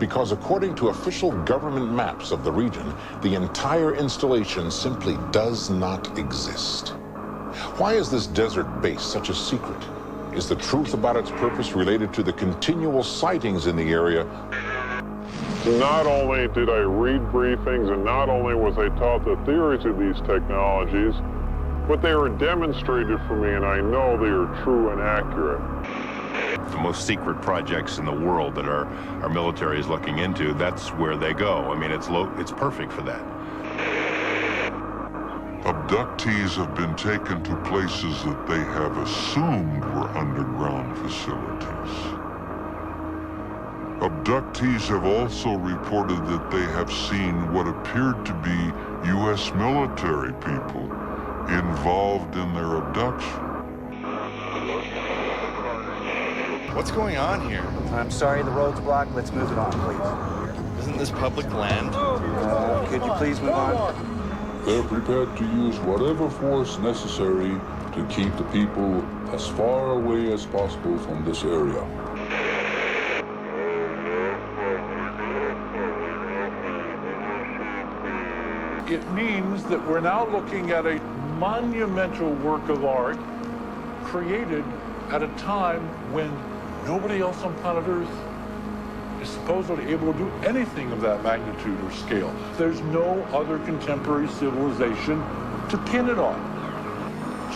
because according to official government maps of the region, the entire installation simply does not exist. Why is this desert base such a secret? Is the truth about its purpose related to the continual sightings in the area? Not only did I read briefings and not only was I taught the theories of these technologies, but they were demonstrated for me, and I know they are true and accurate. The most secret projects in the world that our military is looking into, that's where they go. I mean, it's perfect for that. Abductees have been taken to places that they have assumed were underground facilities. Abductees have also reported that they have seen what appeared to be U.S. military people involved in their abduction. What's going on here? I'm sorry, the road's blocked. Let's move it on, please. Isn't this public land? Could you please move on? They're prepared to use whatever force necessary to keep the people as far away as possible from this area. It means that we're now looking at a monumental work of art created at a time when nobody else on planet Earth is supposedly able to do anything of that magnitude or scale. There's no other contemporary civilization to pin it on.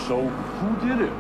So who did it?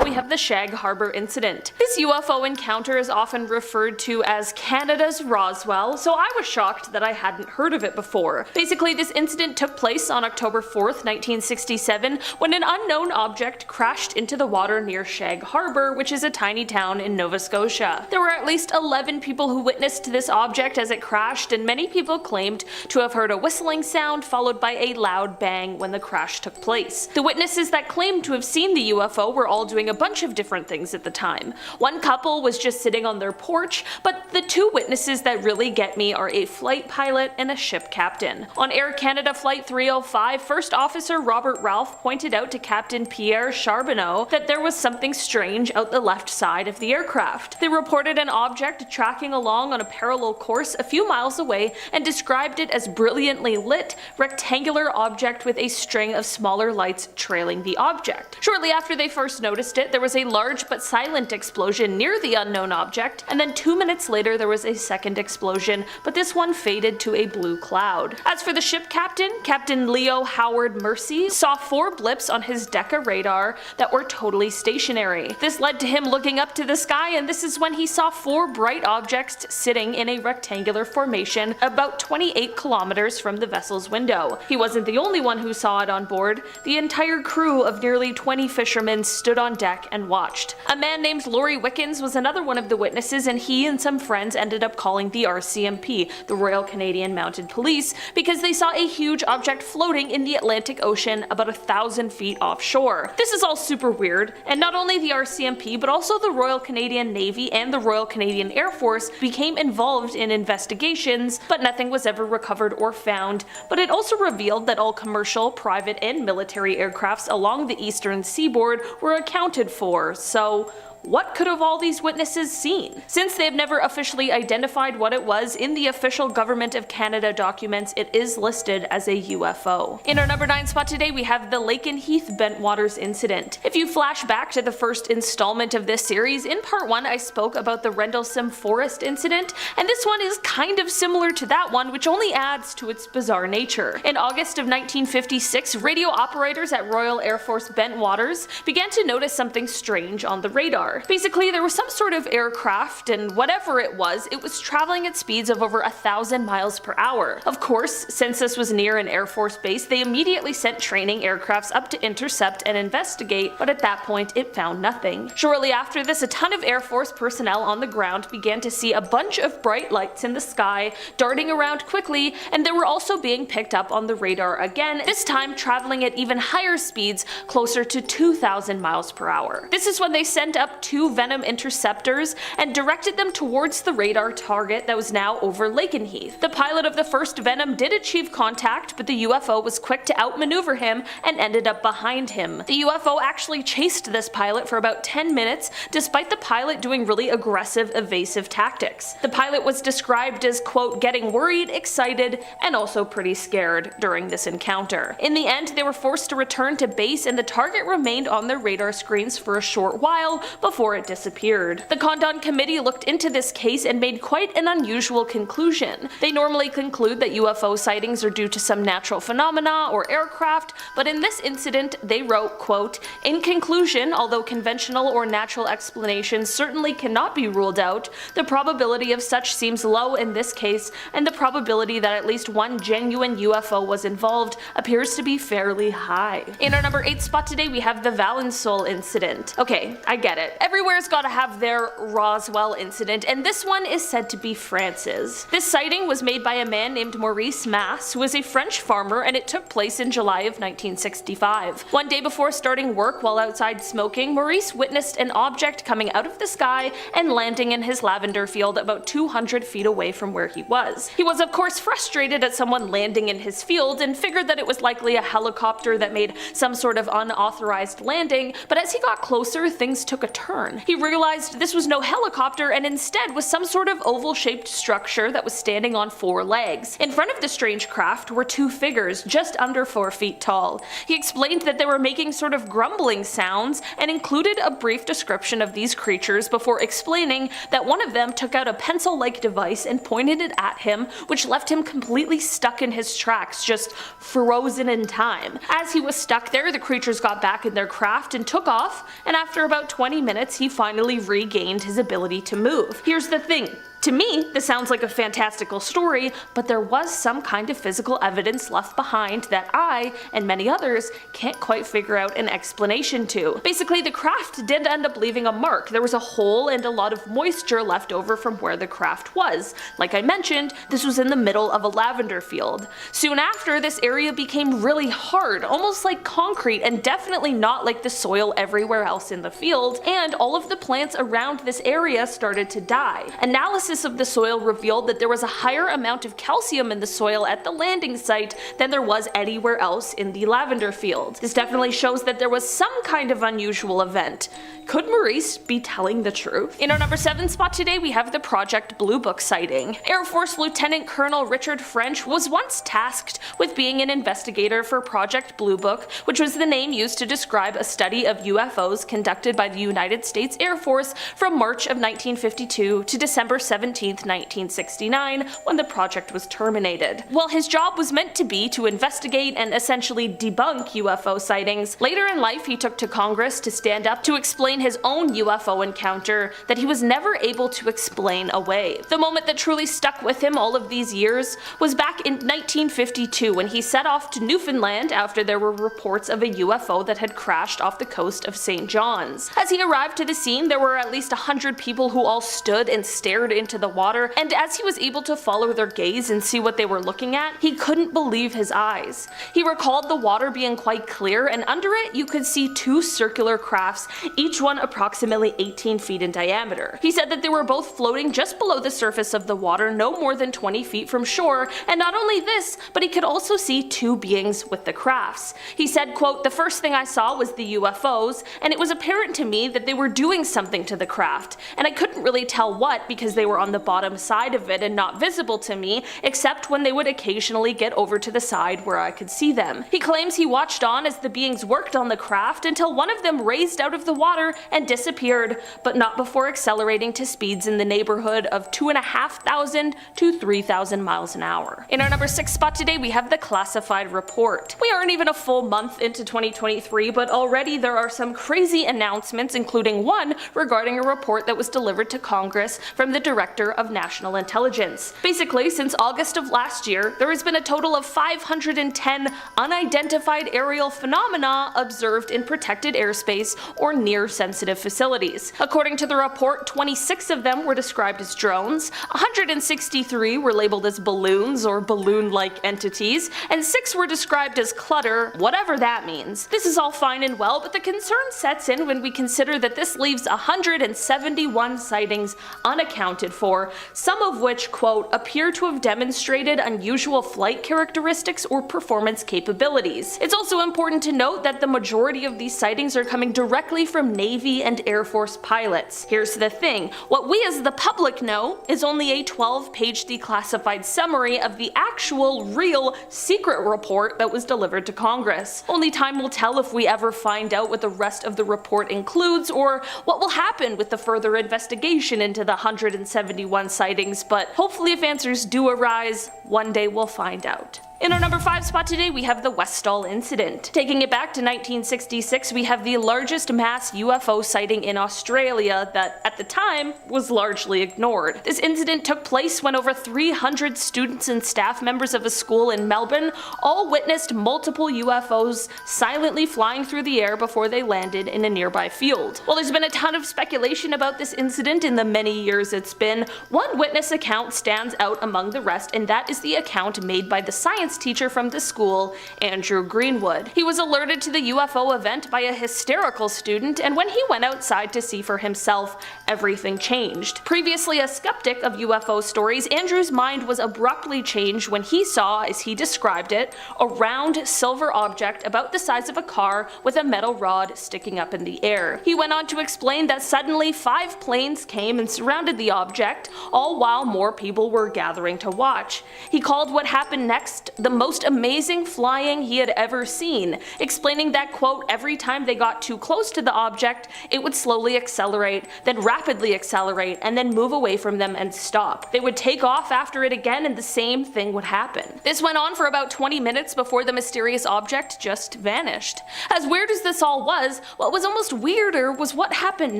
We have the Shag Harbor incident. This UFO encounter is often referred to as Canada's Roswell, so I was shocked that I hadn't heard of it before. Basically, this incident took place on October 4th, 1967, when an unknown object crashed into the water near Shag Harbor, which is a tiny town in Nova Scotia. There were at least 11 people who witnessed this object as it crashed, and many people claimed to have heard a whistling sound followed by a loud bang when the crash took place. The witnesses that claimed to have seen the UFO were all doing a bunch of different things at the time. One couple was just sitting on their porch, but the two witnesses that really get me are a flight pilot and a ship captain. On Air Canada Flight 305, First Officer Robert Ralph pointed out to Captain Pierre Charbonneau that there was something strange out the left side of the aircraft. They reported an object tracking along on a parallel course a few miles away and described it as brilliantly lit, rectangular object with a string of smaller lights trailing the object. Shortly after they first noticed it, there was a large but silent explosion near the unknown object, and then 2 minutes later there was a second explosion, but this one faded to a blue cloud. As for the ship captain, Captain Leo Howard Mercy saw 4 blips on his Deca radar that were totally stationary. This led to him looking up to the sky, and this is when he saw 4 bright objects sitting in a rectangular formation about 28 kilometers from the vessel's window. He wasn't the only one who saw it on board. The entire crew of nearly 20 fishermen stood on deck and watched. A man named Laurie Wickens was another one of the witnesses, and he and some friends ended up calling the RCMP, the Royal Canadian Mounted Police, because they saw a huge object floating in the Atlantic Ocean about 1,000 feet offshore. This is all super weird, and not only the RCMP but also the Royal Canadian Navy and the Royal Canadian Air Force became involved in investigations, but nothing was ever recovered or found. But it also revealed that all commercial, private, and military aircrafts along the eastern seaboard were accounted for, so what could have all these witnesses seen? Since they have never officially identified what it was in the official Government of Canada documents, it is listed as a UFO. In our number 9 spot today, we have the Lakenheath-Bentwaters incident. If you flash back to the first installment of this series, in part 1 I spoke about the Rendlesham Forest incident, and this one is kind of similar to that one, which only adds to its bizarre nature. In August of 1956, radio operators at Royal Air Force Bentwaters began to notice something strange on the radar. Basically, there was some sort of aircraft, and whatever it was traveling at speeds of over 1,000 miles per hour. Of course, since this was near an Air Force base, they immediately sent training aircrafts up to intercept and investigate, but at that point it found nothing. Shortly after this, a ton of Air Force personnel on the ground began to see a bunch of bright lights in the sky, darting around quickly, and they were also being picked up on the radar again, this time traveling at even higher speeds, closer to 2,000 miles per hour. This is when they sent up out 2 Venom interceptors and directed them towards the radar target that was now over Lakenheath. The pilot of the first Venom did achieve contact, but the UFO was quick to outmaneuver him and ended up behind him. The UFO actually chased this pilot for about 10 minutes, despite the pilot doing really aggressive, evasive tactics. The pilot was described as, quote, getting worried, excited, and also pretty scared during this encounter. In the end, they were forced to return to base and the target remained on their radar screens for a short while before it disappeared. The Condon Committee looked into this case and made quite an unusual conclusion. They normally conclude that UFO sightings are due to some natural phenomena or aircraft, but in this incident they wrote, quote, in conclusion, although conventional or natural explanations certainly cannot be ruled out, the probability of such seems low in this case, and the probability that at least one genuine UFO was involved appears to be fairly high. In our number 8 spot today we have the Valensole incident. Okay, I get it. Everywhere's gotta have their Roswell incident, and this one is said to be France's. This sighting was made by a man named Maurice Masse, who was a French farmer, and it took place in July of 1965. One day before starting work while outside smoking, Maurice witnessed an object coming out of the sky and landing in his lavender field about 200 feet away from where he was. He was of course frustrated at someone landing in his field and figured that it was likely a helicopter that made some sort of unauthorized landing, but as he got closer, things took a turn. He realized this was no helicopter and instead was some sort of oval-shaped structure that was standing on 4 legs. In front of the strange craft were 2 figures just under 4 feet tall. He explained that they were making sort of grumbling sounds and included a brief description of these creatures before explaining that one of them took out a pencil-like device and pointed it at him, which left him completely stuck in his tracks, just frozen in time. As he was stuck there, the creatures got back in their craft and took off, and after about 20 minutes he finally regained his ability to move. Here's the thing. To me, this sounds like a fantastical story, but there was some kind of physical evidence left behind that I, and many others, can't quite figure out an explanation to. Basically, the craft did end up leaving a mark. There was a hole and a lot of moisture left over from where the craft was. Like I mentioned, this was in the middle of a lavender field. Soon after, this area became really hard, almost like concrete, and definitely not like the soil everywhere else in the field, and all of the plants around this area started to die. Analysis of the soil revealed that there was a higher amount of calcium in the soil at the landing site than there was anywhere else in the lavender field. This definitely shows that there was some kind of unusual event. Could Maurice be telling the truth? In our number 7 spot today we have the Project Blue Book sighting. Air Force Lieutenant Colonel Richard French was once tasked with being an investigator for Project Blue Book, which was the name used to describe a study of UFOs conducted by the United States Air Force from March of 1952 to December 17, 1969, when the project was terminated. While his job was meant to be to investigate and essentially debunk UFO sightings, later in life he took to Congress to stand up to explain his own UFO encounter that he was never able to explain away. The moment that truly stuck with him all of these years was back in 1952 when he set off to Newfoundland after there were reports of a UFO that had crashed off the coast of St. John's. As he arrived to the scene, there were at least 100 people who all stood and stared into the water, and as he was able to follow their gaze and see what they were looking at, he couldn't believe his eyes. He recalled the water being quite clear, and under it you could see 2 circular crafts, each one approximately 18 feet in diameter. He said that they were both floating just below the surface of the water, no more than 20 feet from shore, and not only this, but he could also see 2 beings with the crafts. He said, quote, the first thing I saw was the UFOs, and it was apparent to me that they were doing something to the craft, and I couldn't really tell what because they were on the bottom side of it and not visible to me, except when they would occasionally get over to the side where I could see them. He claims he watched on as the beings worked on the craft until one of them raised out of the water and disappeared, but not before accelerating to speeds in the neighborhood of 2,500 to 3,000 miles an hour. In our number 6 spot today we have the classified report. We aren't even a full month into 2023, but already there are some crazy announcements, including one regarding a report that was delivered to Congress from the Director Director of National Intelligence. Basically, since August of last year, there has been a total of 510 unidentified aerial phenomena observed in protected airspace or near sensitive facilities. According to the report, 26 of them were described as drones, 163 were labeled as balloons or balloon-like entities, and 6 were described as clutter, whatever that means. This is all fine and well, but the concern sets in when we consider that this leaves 171 sightings unaccounted for, some of which, quote, appear to have demonstrated unusual flight characteristics or performance capabilities. It's also important to note that the majority of these sightings are coming directly from Navy and Air Force pilots. Here's the thing, what we as the public know is only a 12-page declassified summary of the actual, real, secret report that was delivered to Congress. Only time will tell if we ever find out what the rest of the report includes or what will happen with the further investigation into the 171 sightings, but hopefully if answers do arise, one day we'll find out. In our number 5 spot today, we have the Westall incident. Taking it back to 1966, we have the largest mass UFO sighting in Australia that, at the time, was largely ignored. This incident took place when over 300 students and staff members of a school in Melbourne all witnessed multiple UFOs silently flying through the air before they landed in a nearby field. While there's been a ton of speculation about this incident in the many years it's been, one witness account stands out among the rest, and that is the account made by the science teacher from the school, Andrew Greenwood. He was alerted to the UFO event by a hysterical student, and when he went outside to see for himself, everything changed. Previously a skeptic of UFO stories, Andrew's mind was abruptly changed when he saw, as he described it, a round silver object about the size of a car with a metal rod sticking up in the air. He went on to explain that suddenly 5 planes came and surrounded the object, all while more people were gathering to watch. He called what happened next the most amazing flying he had ever seen, explaining that, quote, every time they got too close to the object, it would slowly accelerate, then rapidly accelerate, and then move away from them and stop. They would take off after it again and the same thing would happen. This went on for about 20 minutes before the mysterious object just vanished. As weird as this all was, what was almost weirder was what happened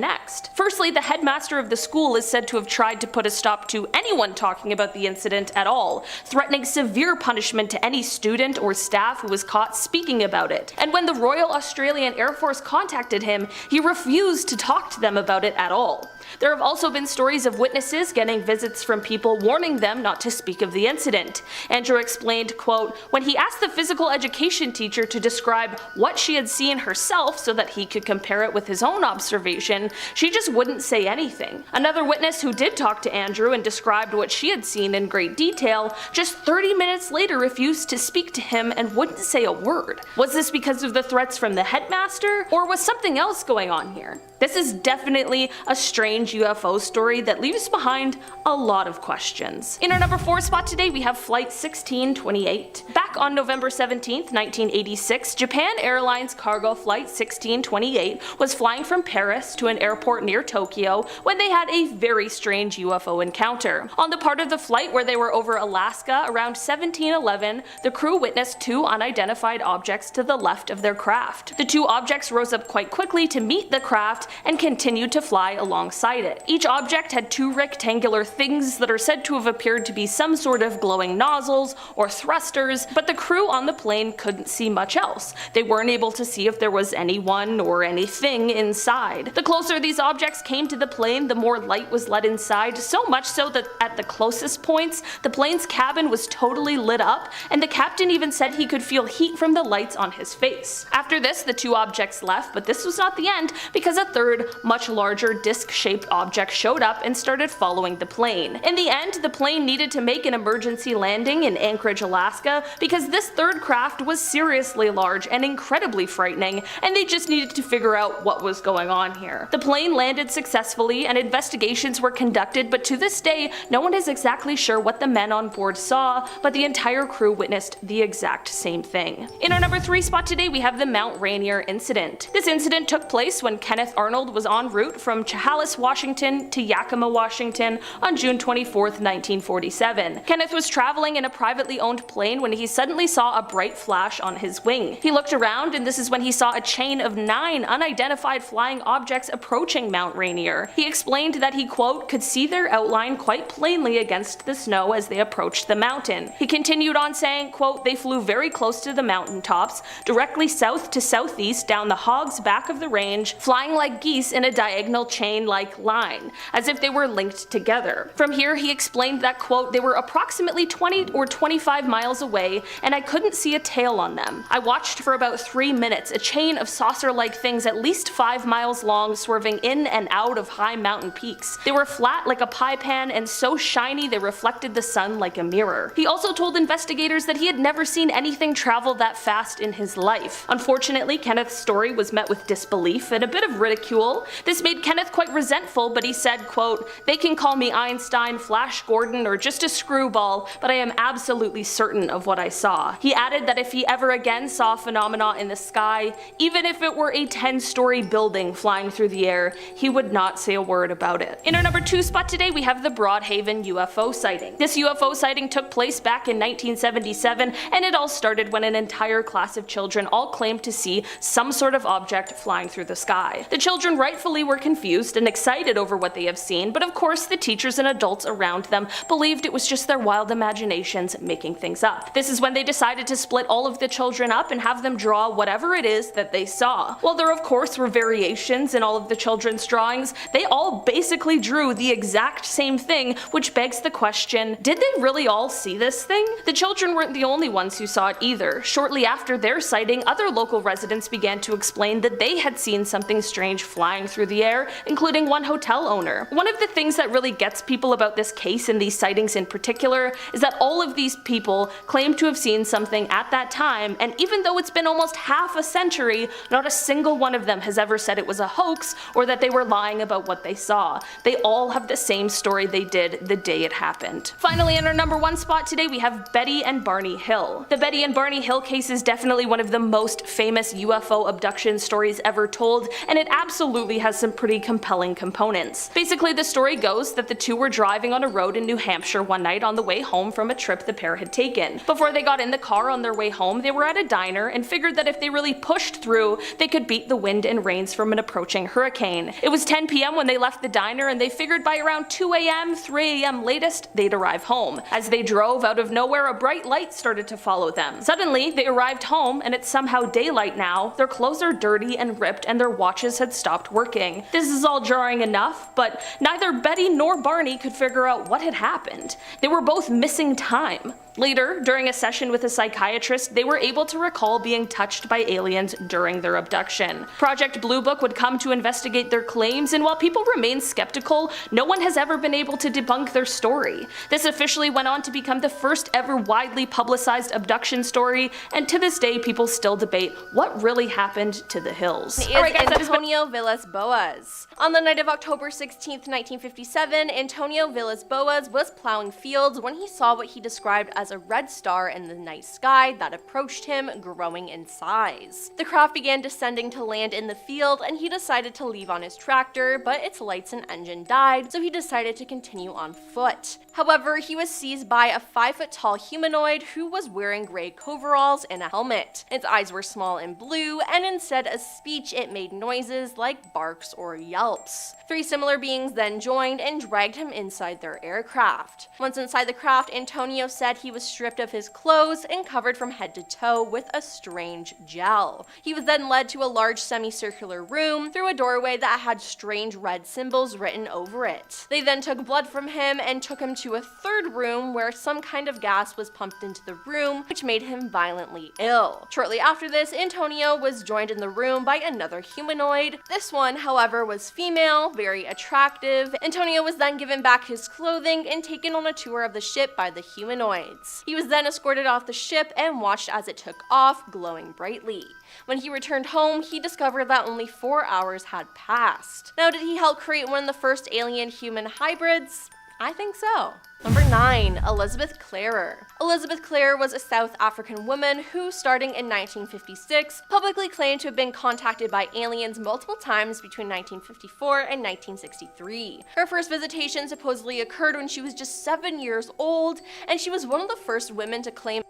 next. Firstly, the headmaster of the school is said to have tried to put a stop to anyone talking about the incident at all, threatening severe punishment to any student or staff who was caught speaking about it. And when the Royal Australian Air Force contacted him, he refused to talk to them about it at all. There have also been stories of witnesses getting visits from people warning them not to speak of the incident. Andrew explained, quote, when he asked the physical education teacher to describe what she had seen herself so that he could compare it with his own observation, she just wouldn't say anything. Another witness who did talk to Andrew and described what she had seen in great detail, just 30 minutes later refused to speak to him and wouldn't say a word. Was this because of the threats from the headmaster, or was something else going on here? This is definitely a strange UFO story that leaves behind a lot of questions. In our number 4 spot today, we have Flight 1628. Back on November 17th, 1986, Japan Airlines cargo flight 1628 was flying from Paris to an airport near Tokyo when they had a very strange UFO encounter. On the part of the flight where they were over Alaska around 1711, the crew witnessed 2 unidentified objects to the left of their craft. The 2 objects rose up quite quickly to meet the craft and continued to fly alongside it. Each object had 2 rectangular things that are said to have appeared to be some sort of glowing nozzles or thrusters, but the crew on the plane couldn't see much else. They weren't able to see if there was anyone or anything inside. The closer these objects came to the plane, the more light was let inside, so much so that at the closest points, the plane's cabin was totally lit up, and the captain even said he could feel heat from the lights on his face. After this, the 2 objects left, but this was not the end, because a third, much larger disc-shaped object showed up and started following the plane. In the end, the plane needed to make an emergency landing in Anchorage, Alaska, because this third craft was seriously large and incredibly frightening, and they just needed to figure out what was going on here. The plane landed successfully and investigations were conducted, but to this day, no one is exactly sure what the men on board saw, but the entire crew crew witnessed the exact same thing. In our number 3 spot today, we have the Mount Rainier incident. This incident took place when Kenneth Arnold was en route from Chehalis, Washington to Yakima, Washington on June 24th, 1947. Kenneth was traveling in a privately owned plane when he suddenly saw a bright flash on his wing. He looked around, and this is when he saw a chain of 9 unidentified flying objects approaching Mount Rainier. He explained that he, quote, could see their outline quite plainly against the snow as they approached the mountain. He continued on saying, quote, they flew very close to the mountain tops, directly south to southeast down the hog's back of the range, flying like geese in a diagonal chain-like line, as if they were linked together. From here, he explained that, quote, they were approximately 20 or 25 miles away, and I couldn't see a tail on them. I watched for about 3 minutes, a chain of saucer-like things at least 5 miles long swerving in and out of high mountain peaks. They were flat like a pie pan and so shiny they reflected the sun like a mirror. He also told investigators that he had never seen anything travel that fast in his life. Unfortunately, Kenneth's story was met with disbelief and a bit of ridicule. This made Kenneth quite resentful, but he said, quote, they can call me Einstein, Flash Gordon, or just a screwball, but I am absolutely certain of what I saw. He added that if he ever again saw phenomena in the sky, even if it were a 10-story building flying through the air, he would not say a word about it. In our number 2 spot today, we have the Broadhaven UFO sighting. This UFO sighting took place back in 1977, and it all started when an entire class of children all claimed to see some sort of object flying through the sky. The children rightfully were confused and excited over what they have seen, but of course the teachers and adults around them believed it was just their wild imaginations making things up. This is when they decided to split all of the children up and have them draw whatever it is that they saw. While there of course were variations in all of the children's drawings, they all basically drew the exact same thing, which begs the question, did they really all see this thing? The children weren't the only ones who saw it either. Shortly after their sighting, other local residents began to explain that they had seen something strange flying through the air, including one hotel owner. One of the things that really gets people about this case and these sightings in particular is that all of these people claim to have seen something at that time, and even though it's been almost half a century, not a single one of them has ever said it was a hoax or that they were lying about what they saw. They all have the same story they did the day it happened. Finally, in our number 1 spot today, we have Betty and Barney Hill. The Betty and Barney Hill case is definitely one of the most famous UFO abduction stories ever told, and it absolutely has some pretty compelling components. Basically, the story goes that the two were driving on a road in New Hampshire one night on the way home from a trip the pair had taken. Before they got in the car on their way home, they were at a diner and figured that if they really pushed through, they could beat the wind and rains from an approaching hurricane. It was 10 p.m. when they left the diner, and they figured by around 2 a.m., 3 a.m. latest, they'd arrive home. As they drove, out of nowhere a bright light started to follow them. Suddenly, they arrived home, and it's somehow daylight now, their clothes are dirty and ripped, and their watches had stopped working. This is all jarring enough, but neither Betty nor Barney could figure out what had happened. They were both missing time. Later, during a session with a psychiatrist, they were able to recall being touched by aliens during their abduction. Project Blue Book would come to investigate their claims, and while people remain skeptical, no one has ever been able to debunk their story. This officially went on to become the first ever widely publicized abduction story, and to this day people still debate what really happened to the Hills. Alright guys, Antonio Vilas-Boas. On the night of October 16th, 1957, Antonio Vilas-Boas was plowing fields when he saw what he described as a red star in the night sky that approached him, growing in size. The craft began descending to land in the field, and he decided to leave on his tractor, but its lights and engine died, so he decided to continue on foot. However, he was seized by a 5-foot-tall humanoid who was wearing gray coveralls and a helmet. Its eyes were small and blue, and instead of speech it made noises like barks or yelps. 3 similar beings then joined and dragged him inside their aircraft. Once inside the craft, Antonio said he was stripped of his clothes and covered from head to toe with a strange gel. He was then led to a large semicircular room through a doorway that had strange red symbols written over it. They then took blood from him and took him to a third room where some kind of gas was pumped into the room, which made him violently ill. Shortly after this, Antonio was joined in the room by another humanoid. This one, however, was female, very attractive. Antonio was then given back his clothing and taken on a tour of the ship by the humanoids. He was then escorted off the ship and watched as it took off, glowing brightly. When he returned home, he discovered that only 4 hours had passed. Now, did he help create one of the first alien-human hybrids? I think so. Number 9. Elizabeth Klarer. Elizabeth Klarer was a South African woman who, starting in 1956, publicly claimed to have been contacted by aliens multiple times between 1954 and 1963. Her first visitation supposedly occurred when she was just 7 years old, and she was one of the first women to claim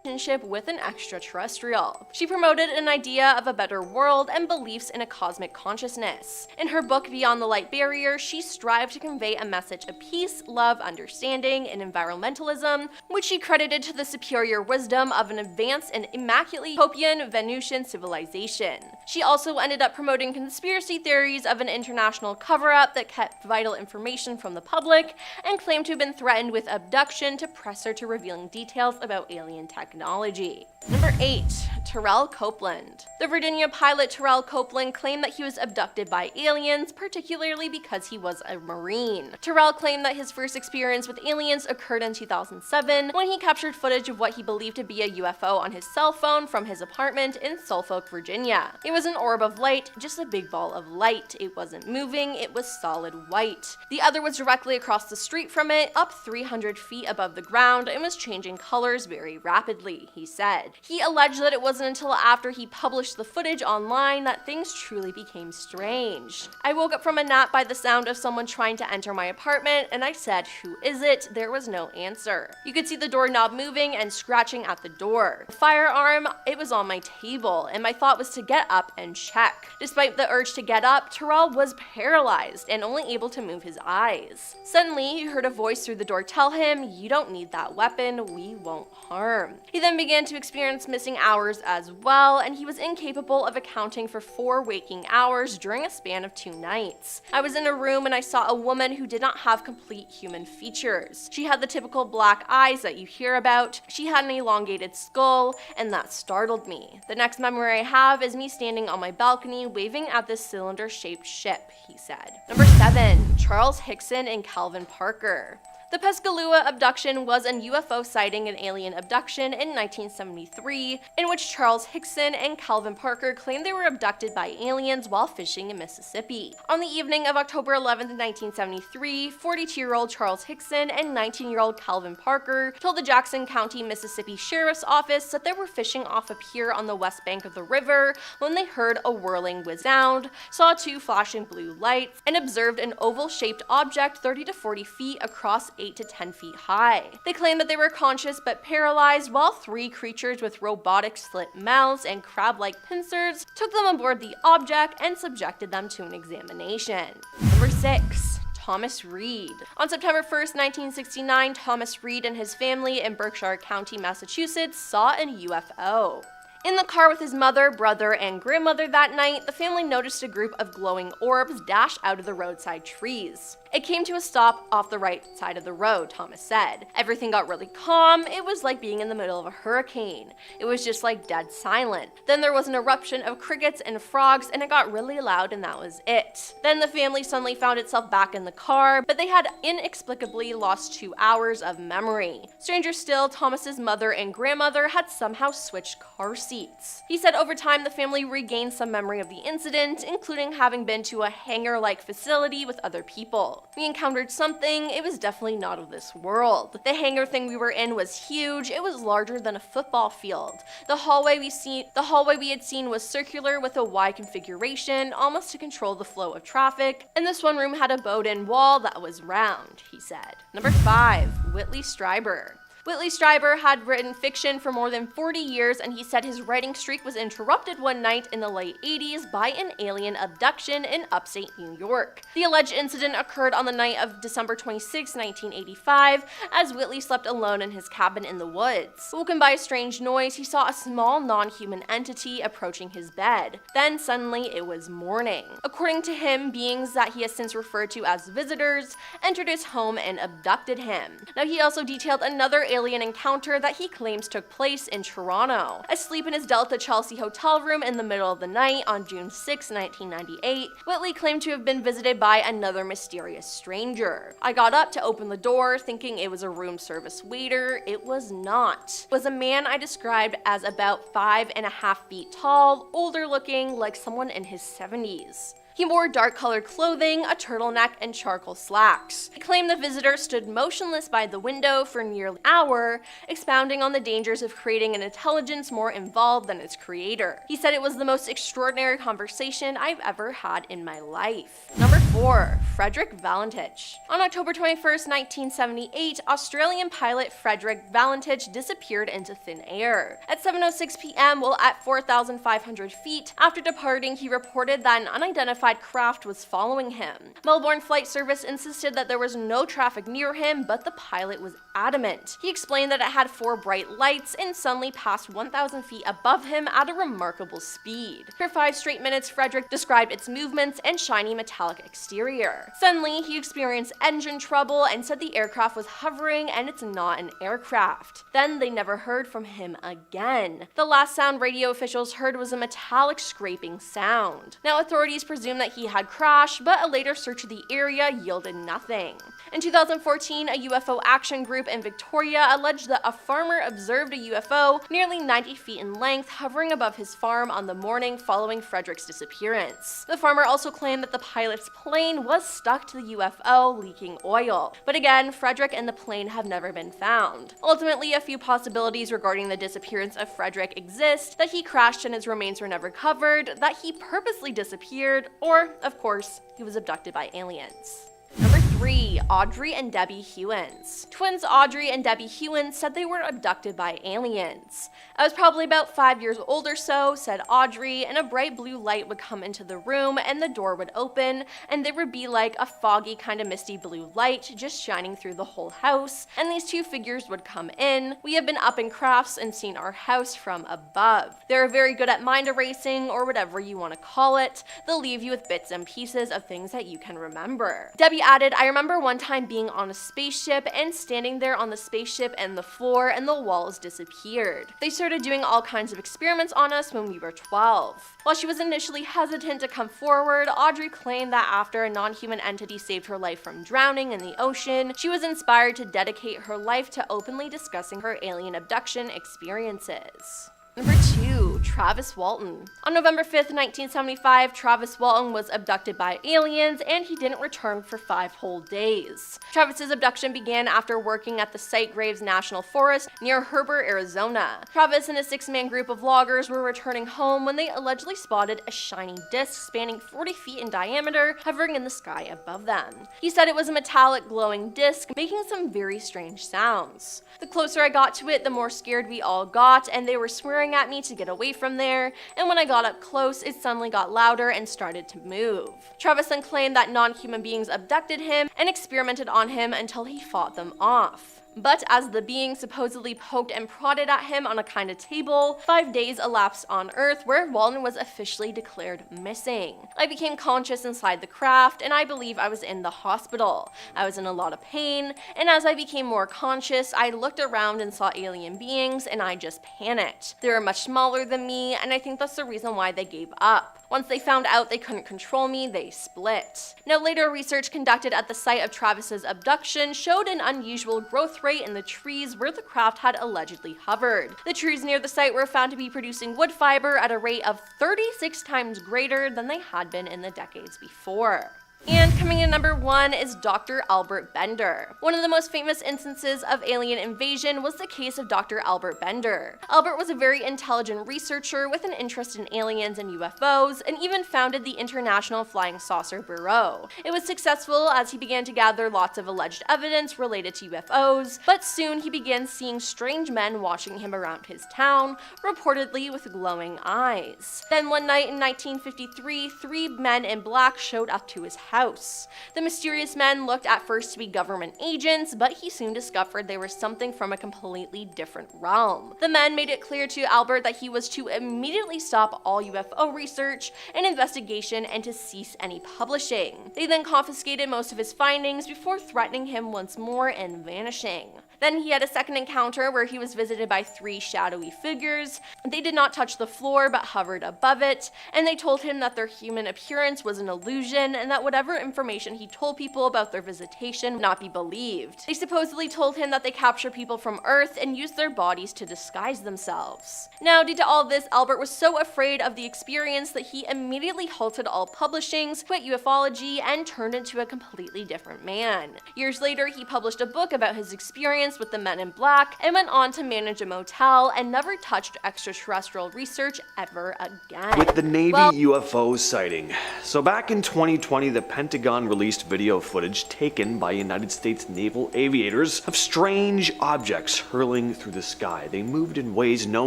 relationship with an extraterrestrial. She promoted an idea of a better world and beliefs in a cosmic consciousness. In her book Beyond the Light Barrier, she strived to convey a message of peace, love, understanding, and environmentalism, which she credited to the superior wisdom of an advanced and immaculately utopian Venusian civilization. She also ended up promoting conspiracy theories of an international cover-up that kept vital information from the public and claimed to have been threatened with abduction to press her to revealing details about alien technology. Number 8. Terrell Copeland. The Virginia pilot Terrell Copeland claimed that he was abducted by aliens, particularly because he was a Marine. Terrell claimed that his first experience with aliens occurred in 2007 when he captured footage of what he believed to be a UFO on his cell phone from his apartment in Suffolk, Virginia. It was an orb of light, just a big ball of light. It wasn't moving, it was solid white. The other was directly across the street from it, up 300 feet above the ground, and was changing colors very rapidly, he said. He alleged that it wasn't until after he published the footage online that things truly became strange. I woke up from a nap by the sound of someone trying to enter my apartment, and I said, "Who is it?" There was no answer. You could see the doorknob moving and scratching at the door. The firearm, it was on my table, and my thought was to get up and check. Despite the urge to get up, Terrell was paralyzed and only able to move his eyes. Suddenly, he heard a voice through the door tell him, "You don't need that weapon, we won't harm." He then began to experience missing hours as well, and he was incapable of accounting for 4 waking hours during a span of 2 nights. I was in a room and I saw a woman who did not have complete human features. She had the typical black eyes that you hear about, she had an elongated skull, and that startled me. The next memory I have is me standing on my balcony waving at this cylinder-shaped ship, he said. Number 7. Charles Hickson and Calvin Parker. The Pascagoula abduction was a UFO sighting and alien abduction in 1973, in which Charles Hickson and Calvin Parker claimed they were abducted by aliens while fishing in Mississippi. On the evening of October 11, 1973, 42-year-old Charles Hickson and 19-year-old Calvin Parker told the Jackson County, Mississippi Sheriff's Office that they were fishing off a pier on the west bank of the river when they heard a whirling whiz sound, saw 2 flashing blue lights, and observed an oval-shaped object 30 to 40 feet across 8 to 10 feet high. They claimed that they were conscious but paralyzed, while 3 creatures with robotic slit mouths and crab-like pincers took them aboard the object and subjected them to an examination. Number 6. Thomas Reed. On September 1st, 1969, Thomas Reed and his family in Berkshire County, Massachusetts saw a UFO. In the car with his mother, brother, and grandmother that night, the family noticed a group of glowing orbs dash out of the roadside trees. It came to a stop off the right side of the road, Thomas said. Everything got really calm. It was like being in the middle of a hurricane. It was just like dead silent. Then there was an eruption of crickets and frogs, and it got really loud, and that was it. Then the family suddenly found itself back in the car, but they had inexplicably lost 2 hours of memory. Stranger still, Thomas's mother and grandmother had somehow switched car seats. He said over time the family regained some memory of the incident, including having been to a hangar-like facility with other people. We encountered something, it was definitely not of this world. The hangar thing we were in was huge, it was larger than a football field. The hallway we had seen was circular with a Y configuration, almost to control the flow of traffic, and this one room had a bowed-in wall that was round, he said. Number 5. Whitley Strieber. Whitley Strieber had written fiction for more than 40 years, and he said his writing streak was interrupted one night in the late 80s by an alien abduction in upstate New York. The alleged incident occurred on the night of December 26, 1985, as Whitley slept alone in his cabin in the woods. Woken by a strange noise, he saw a small non-human entity approaching his bed. Then suddenly it was morning. According to him, beings that he has since referred to as visitors entered his home and abducted him. Now, he also detailed another alien encounter that he claims took place in Toronto. Asleep in his Delta Chelsea hotel room in the middle of the night on June 6, 1998, Whitley claimed to have been visited by another mysterious stranger. "I got up to open the door thinking it was a room service waiter. It was not. It was a man I described as about 5.5 feet tall, older looking, like someone in his 70s. He wore dark-colored clothing, a turtleneck, and charcoal slacks. He claimed the visitor stood motionless by the window for nearly an hour, expounding on the dangers of creating an intelligence more involved than its creator. He said it was the most extraordinary conversation I've ever had in my life. Number 4. Frederick Valentich. On October 21st, 1978, Australian pilot Frederick Valentich disappeared into thin air. At 7:06 p.m., while at 4,500 feet, after departing, he reported that an unidentified craft was following him. Melbourne Flight Service insisted that there was no traffic near him, but the pilot was adamant. He explained that it had 4 bright lights and suddenly passed 1,000 feet above him at a remarkable speed. For 5 straight minutes, Frederick described its movements and shiny metallic exterior. Suddenly, he experienced engine trouble and said the aircraft was hovering and it's not an aircraft. Then they never heard from him again. The last sound radio officials heard was a metallic scraping sound. Now, authorities presumed that he had crashed, but a later search of the area yielded nothing. In 2014, a UFO action group in Victoria alleged that a farmer observed a UFO nearly 90 feet in length hovering above his farm on the morning following Frederick's disappearance. The farmer also claimed that the pilot's plane was stuck to the UFO, leaking oil. But again, Frederick and the plane have never been found. Ultimately, a few possibilities regarding the disappearance of Frederick exist: that he crashed and his remains were never covered, that he purposely disappeared, or, of course, he was abducted by aliens. Number 3. Audrey and Debbie Hewins. Twins Audrey and Debbie Hewin said they were abducted by aliens. I was probably about 5 years old or so, said Audrey, and a bright blue light would come into the room and the door would open, and there would be like a foggy kind of misty blue light just shining through the whole house, and these 2 figures would come in. We have been up in crafts and seen our house from above. They're very good at mind erasing, or whatever you want to call it. They'll leave you with bits and pieces of things that you can remember. Debbie added, I remember one time being on a spaceship and standing there on the spaceship and the floor and the walls disappeared. They started doing all kinds of experiments on us when we were 12. While she was initially hesitant to come forward, Audrey claimed that after a non-human entity saved her life from drowning in the ocean, she was inspired to dedicate her life to openly discussing her alien abduction experiences. Number 2. Travis Walton. On November 5th, 1975, Travis Walton was abducted by aliens, and he didn't return for 5 whole days. Travis's abduction began after working at the Sightings National Forest near Harbor, Arizona. Travis and a 6-man group of loggers were returning home when they allegedly spotted a shiny disc spanning 40 feet in diameter hovering in the sky above them. He said it was a metallic glowing disc making some very strange sounds. The closer I got to it, the more scared we all got, and they were swearing at me to get away from there, and when I got up close, it suddenly got louder and started to move. Travis then claimed that non-human beings abducted him and experimented on him until he fought them off. But as the being supposedly poked and prodded at him on a kind of table, 5 days elapsed on Earth where Walton was officially declared missing. I became conscious inside the craft, and I believe I was in the hospital. I was in a lot of pain, and as I became more conscious, I looked around and saw alien beings, and I just panicked. They were much smaller than me, and I think that's the reason why they gave up. Once they found out they couldn't control me, they split. Now, later research conducted at the site of Travis's abduction showed an unusual growth rate in the trees where the craft had allegedly hovered. The trees near the site were found to be producing wood fiber at a rate of 36 times greater than they had been in the decades before. And coming in number 1 is Dr. Albert Bender. One of the most famous instances of alien invasion was the case of Dr. Albert Bender. Albert was a very intelligent researcher with an interest in aliens and UFOs, and even founded the International Flying Saucer Bureau. It was successful as he began to gather lots of alleged evidence related to UFOs, but soon he began seeing strange men watching him around his town, reportedly with glowing eyes. Then one night in 1953, 3 men in black showed up to his house. The mysterious men looked at first to be government agents, but he soon discovered they were something from a completely different realm. The men made it clear to Albert that he was to immediately stop all UFO research and investigation and to cease any publishing. They then confiscated most of his findings before threatening him once more and vanishing. Then he had a second encounter where he was visited by 3 shadowy figures. They did not touch the floor but hovered above it, and they told him that their human appearance was an illusion and that whatever whatever information he told people about their visitation would not be believed. They supposedly told him that they capture people from Earth and use their bodies to disguise themselves. Now, due to all this, Albert was so afraid of the experience that he immediately halted all publishings, quit ufology, and turned into a completely different man. Years later, he published a book about his experience with the Men in Black and went on to manage a motel and never touched extraterrestrial research ever again. With the Navy UFO sighting. So back in 2020, the Pentagon released video footage taken by United States naval aviators of strange objects hurling through the sky. They moved in ways no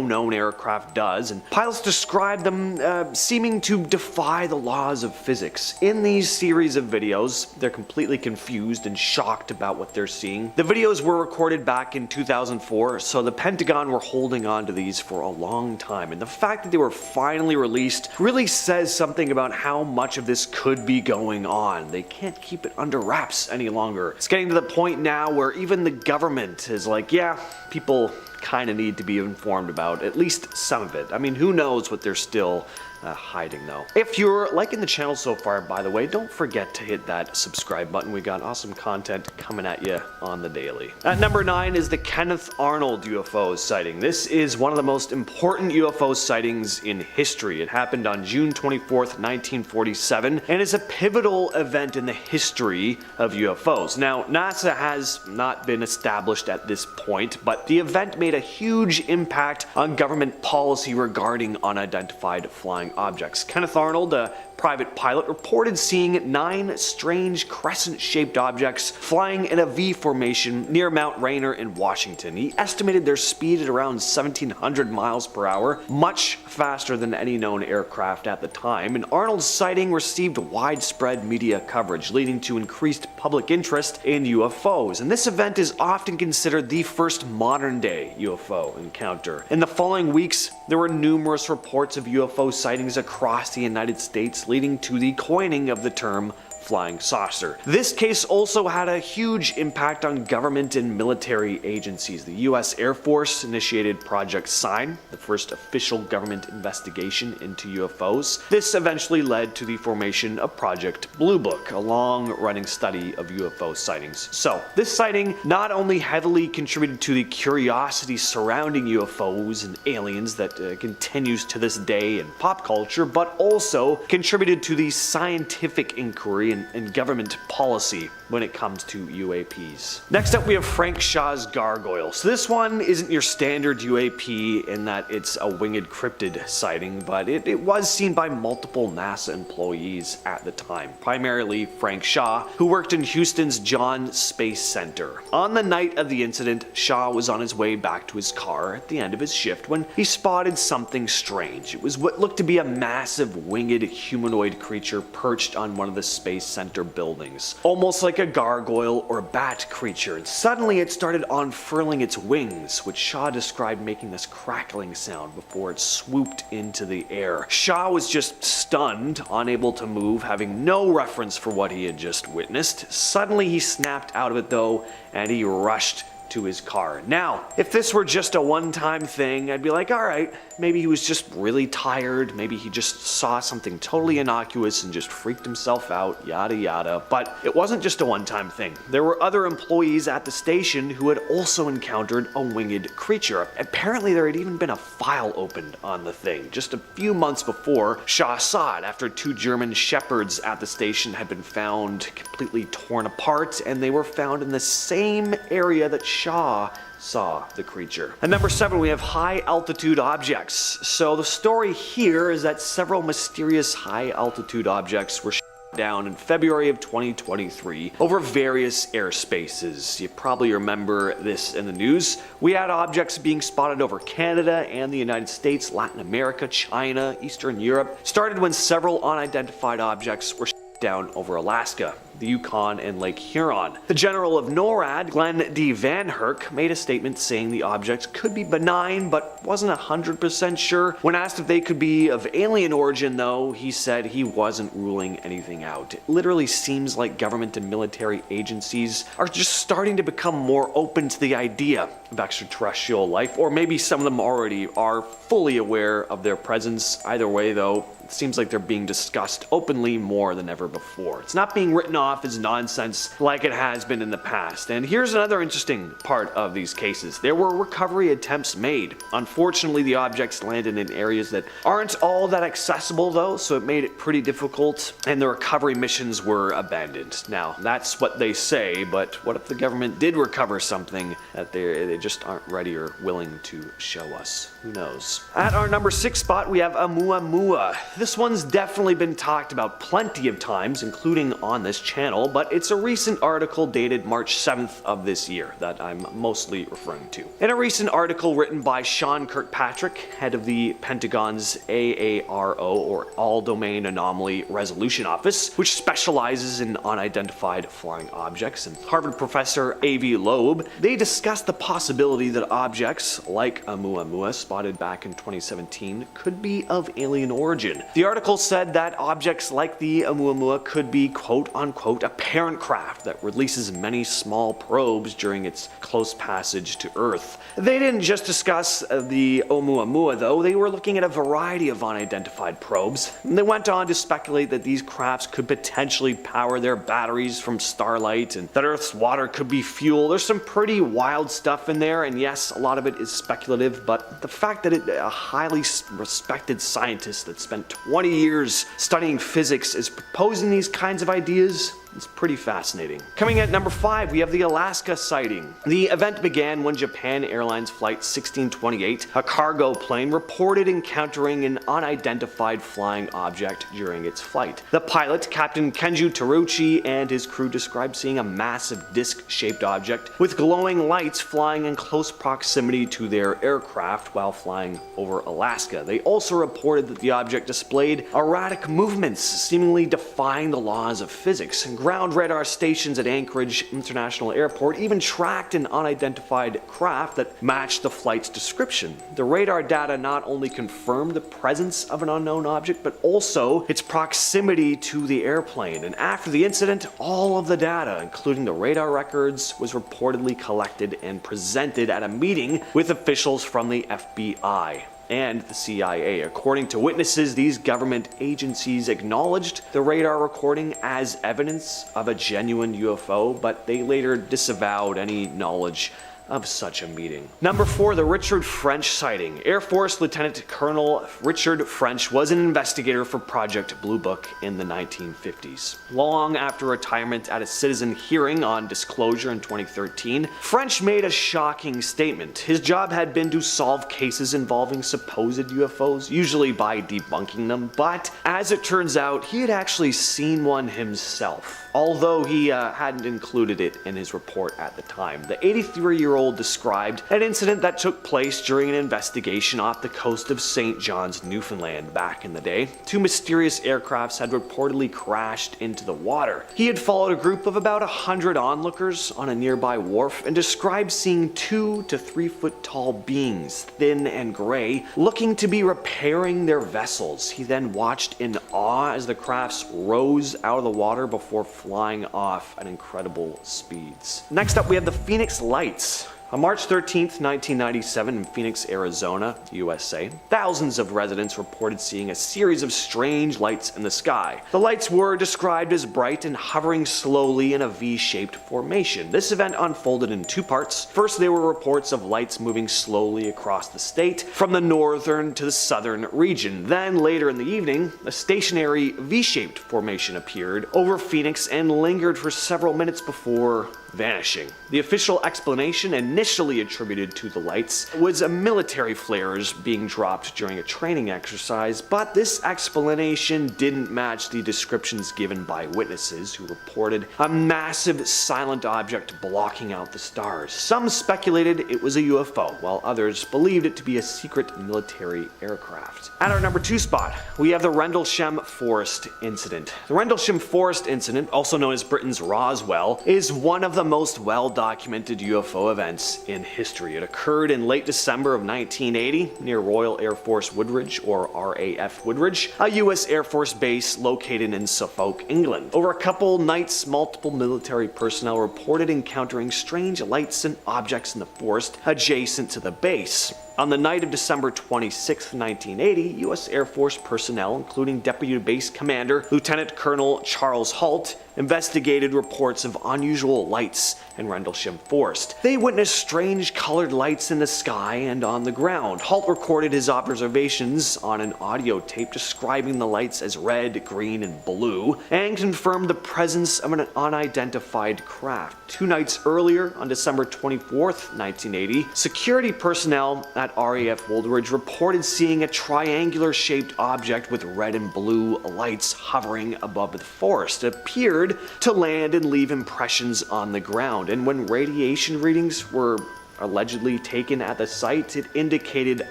known aircraft does, and pilots described them seeming to defy the laws of physics. In these series of videos, they're completely confused and shocked about what they're seeing. The videos were recorded back in 2004, so the Pentagon were holding on to these for a long time, and the fact that they were finally released really says something about how much of this could be going on. They can't keep it under wraps any longer. It's getting to the point now where even the government is like, yeah, people kind of need to be informed about at least some of it. I mean, who knows what they're still hiding though. If you're liking the channel so far, by the way, don't forget to hit that subscribe button. We got awesome content coming at you on the daily. At number 9 is the Kenneth Arnold UFO sighting. This is one of the most important UFO sightings in history. It happened on June 24th, 1947, and is a pivotal event in the history of UFOs. Now, NASA has not been established at this point, but the event made a huge impact on government policy regarding unidentified flying objects. Kenneth Arnold, a private pilot, reported seeing 9 strange crescent-shaped objects flying in a V formation near Mount Rainier in Washington. He estimated their speed at around 1,700 miles per hour, much faster than any known aircraft at the time, and Arnold's sighting received widespread media coverage, leading to increased public interest in UFOs. And this event is often considered the first modern-day UFO encounter. In the following weeks, there were numerous reports of UFO sightings across the United States, leading to the coining of the term flying saucer. This case also had a huge impact on government and military agencies. The US Air Force initiated Project Sign, the first official government investigation into UFOs. This eventually led to the formation of Project Blue Book, a long-running study of UFO sightings. So, this sighting not only heavily contributed to the curiosity surrounding UFOs and aliens that continues to this day in pop culture, but also contributed to the scientific inquiry and government policy when it comes to UAPs. Next up, we have Frank Shaw's gargoyle. So this one isn't your standard UAP in that it's a winged cryptid sighting, but it was seen by multiple NASA employees at the time, primarily Frank Shaw, who worked in Houston's Johns Space Center. On the night of the incident, Shaw was on his way back to his car at the end of his shift when he spotted something strange. It was what looked to be a massive winged humanoid creature perched on one of the Space Center buildings, almost like a gargoyle or bat creature, and suddenly it started unfurling its wings, which Shaw described making this crackling sound before it swooped into the air. Shaw was just stunned, unable to move, having no reference for what he had just witnessed. Suddenly he snapped out of it though, and he rushed to his car. Now, if this were just a one-time thing, I'd be like, alright, maybe he was just really tired, maybe he just saw something totally innocuous and just freaked himself out, yada yada. But it wasn't just a one-time thing. There were other employees at the station who had also encountered a winged creature. Apparently there had even been a file opened on the thing. Just a few months before, Shaw saw it after 2 German shepherds at the station had been found completely torn apart, and they were found in the same area that Shaw saw the creature. At number 7, we have high altitude objects. So the story here is that several mysterious high altitude objects were down in February of 2023 over various airspaces. You probably remember this in the news. We had objects being spotted over Canada and the United States, Latin America, China, Eastern Europe. Started when several unidentified objects were down over Alaska. the Yukon, and Lake Huron. The general of NORAD, Glenn D. Van Herk, made a statement saying the objects could be benign, but wasn't 100% sure. When asked if they could be of alien origin, though, he said he wasn't ruling anything out. It literally seems like government and military agencies are just starting to become more open to the idea of extraterrestrial life, or maybe some of them already are fully aware of their presence. Either way, though, it seems like they're being discussed openly more than ever before. It's not being written off as nonsense like it has been in the past. And here's another interesting part of these cases. There were recovery attempts made. Unfortunately, the objects landed in areas that aren't all that accessible, though, so it made it pretty difficult, and the recovery missions were abandoned. Now, that's what they say, but what if the government did recover something that they just aren't ready or willing to show us? Who knows? At our number 6 spot, we have Oumuamua. This one's definitely been talked about plenty of times, including on this channel, but it's a recent article dated March 7th of this year that I'm mostly referring to. In a recent article written by Sean Kirkpatrick, head of the Pentagon's AARO, or All Domain Anomaly Resolution Office, which specializes in unidentified flying objects, and Harvard professor A.V. Loeb, they discussed the possibility that objects like Oumuamua spotted back in 2017 could be of alien origin. The article said that objects like the Oumuamua could be quote-unquote a parent craft that releases many small probes during its close passage to Earth. They didn't just discuss the Oumuamua, though. They were looking at a variety of unidentified probes. And they went on to speculate that these crafts could potentially power their batteries from starlight, and that Earth's water could be fuel. There's some pretty wild stuff in there, and yes, a lot of it is speculative, but the fact that a highly respected scientist that spent 20 years studying physics is proposing these kinds of ideas, it's pretty fascinating. Coming at number 5, we have the Alaska sighting. The event began when Japan Airlines Flight 1628, a cargo plane, reported encountering an unidentified flying object during its flight. The pilot, Captain Kenju Taruchi, and his crew described seeing a massive disc-shaped object with glowing lights flying in close proximity to their aircraft while flying over Alaska. They also reported that the object displayed erratic movements, seemingly defying the laws of physics. Ground radar stations at Anchorage International Airport even tracked an unidentified craft that matched the flight's description. The radar data not only confirmed the presence of an unknown object, but also its proximity to the airplane. And after the incident, all of the data, including the radar records, was reportedly collected and presented at a meeting with officials from the FBI and the CIA. According to witnesses, these government agencies acknowledged the radar recording as evidence of a genuine UFO, but they later disavowed any knowledge of such a meeting. Number 4, the Richard French sighting. Air Force Lieutenant Colonel Richard French was an investigator for Project Blue Book in the 1950s. Long after retirement at a citizen hearing on disclosure in 2013, French made a shocking statement. His job had been to solve cases involving supposed UFOs, usually by debunking them, but as it turns out, he had actually seen one himself, although he hadn't included it in his report at the time. The 83-year-old described an incident that took place during an investigation off the coast of St. John's, Newfoundland back in the day. 2 mysterious aircrafts had reportedly crashed into the water. He had followed a group of about 100 onlookers on a nearby wharf and described seeing 2 to 3 foot tall beings, thin and gray, looking to be repairing their vessels. He then watched in awe as the crafts rose out of the water before flying off at incredible speeds. Next up, we have the Phoenix Lights. On March 13th, 1997, in Phoenix, Arizona, USA, thousands of residents reported seeing a series of strange lights in the sky. The lights were described as bright and hovering slowly in a V-shaped formation. This event unfolded in 2 parts. First, there were reports of lights moving slowly across the state from the northern to the southern region. Then, later in the evening, a stationary V-shaped formation appeared over Phoenix and lingered for several minutes before vanishing. The official explanation initially attributed to the lights was military flares being dropped during a training exercise, but this explanation didn't match the descriptions given by witnesses who reported a massive silent object blocking out the stars. Some speculated it was a UFO, while others believed it to be a secret military aircraft. At our number 2 spot, we have the Rendlesham Forest incident. The Rendlesham Forest incident, also known as Britain's Roswell, is one of the most well-documented UFO events in history. It occurred in late December of 1980 near Royal Air Force Woodridge, or RAF Woodridge, a US Air Force base located in Suffolk, England. Over a couple nights, multiple military personnel reported encountering strange lights and objects in the forest adjacent to the base. On the night of December 26, 1980, U.S. Air Force personnel, including Deputy Base Commander Lieutenant Colonel Charles Halt, investigated reports of unusual lights in Rendlesham Forest. They witnessed strange colored lights in the sky and on the ground. Halt recorded his observations on an audio tape describing the lights as red, green, and blue, and confirmed the presence of an unidentified craft. 2 nights earlier, on December 24, 1980, security personnel at RAF Woodridge reported seeing a triangular-shaped object with red and blue lights hovering above the forest. It appeared to land and leave impressions on the ground, and when radiation readings were allegedly taken at the site, it indicated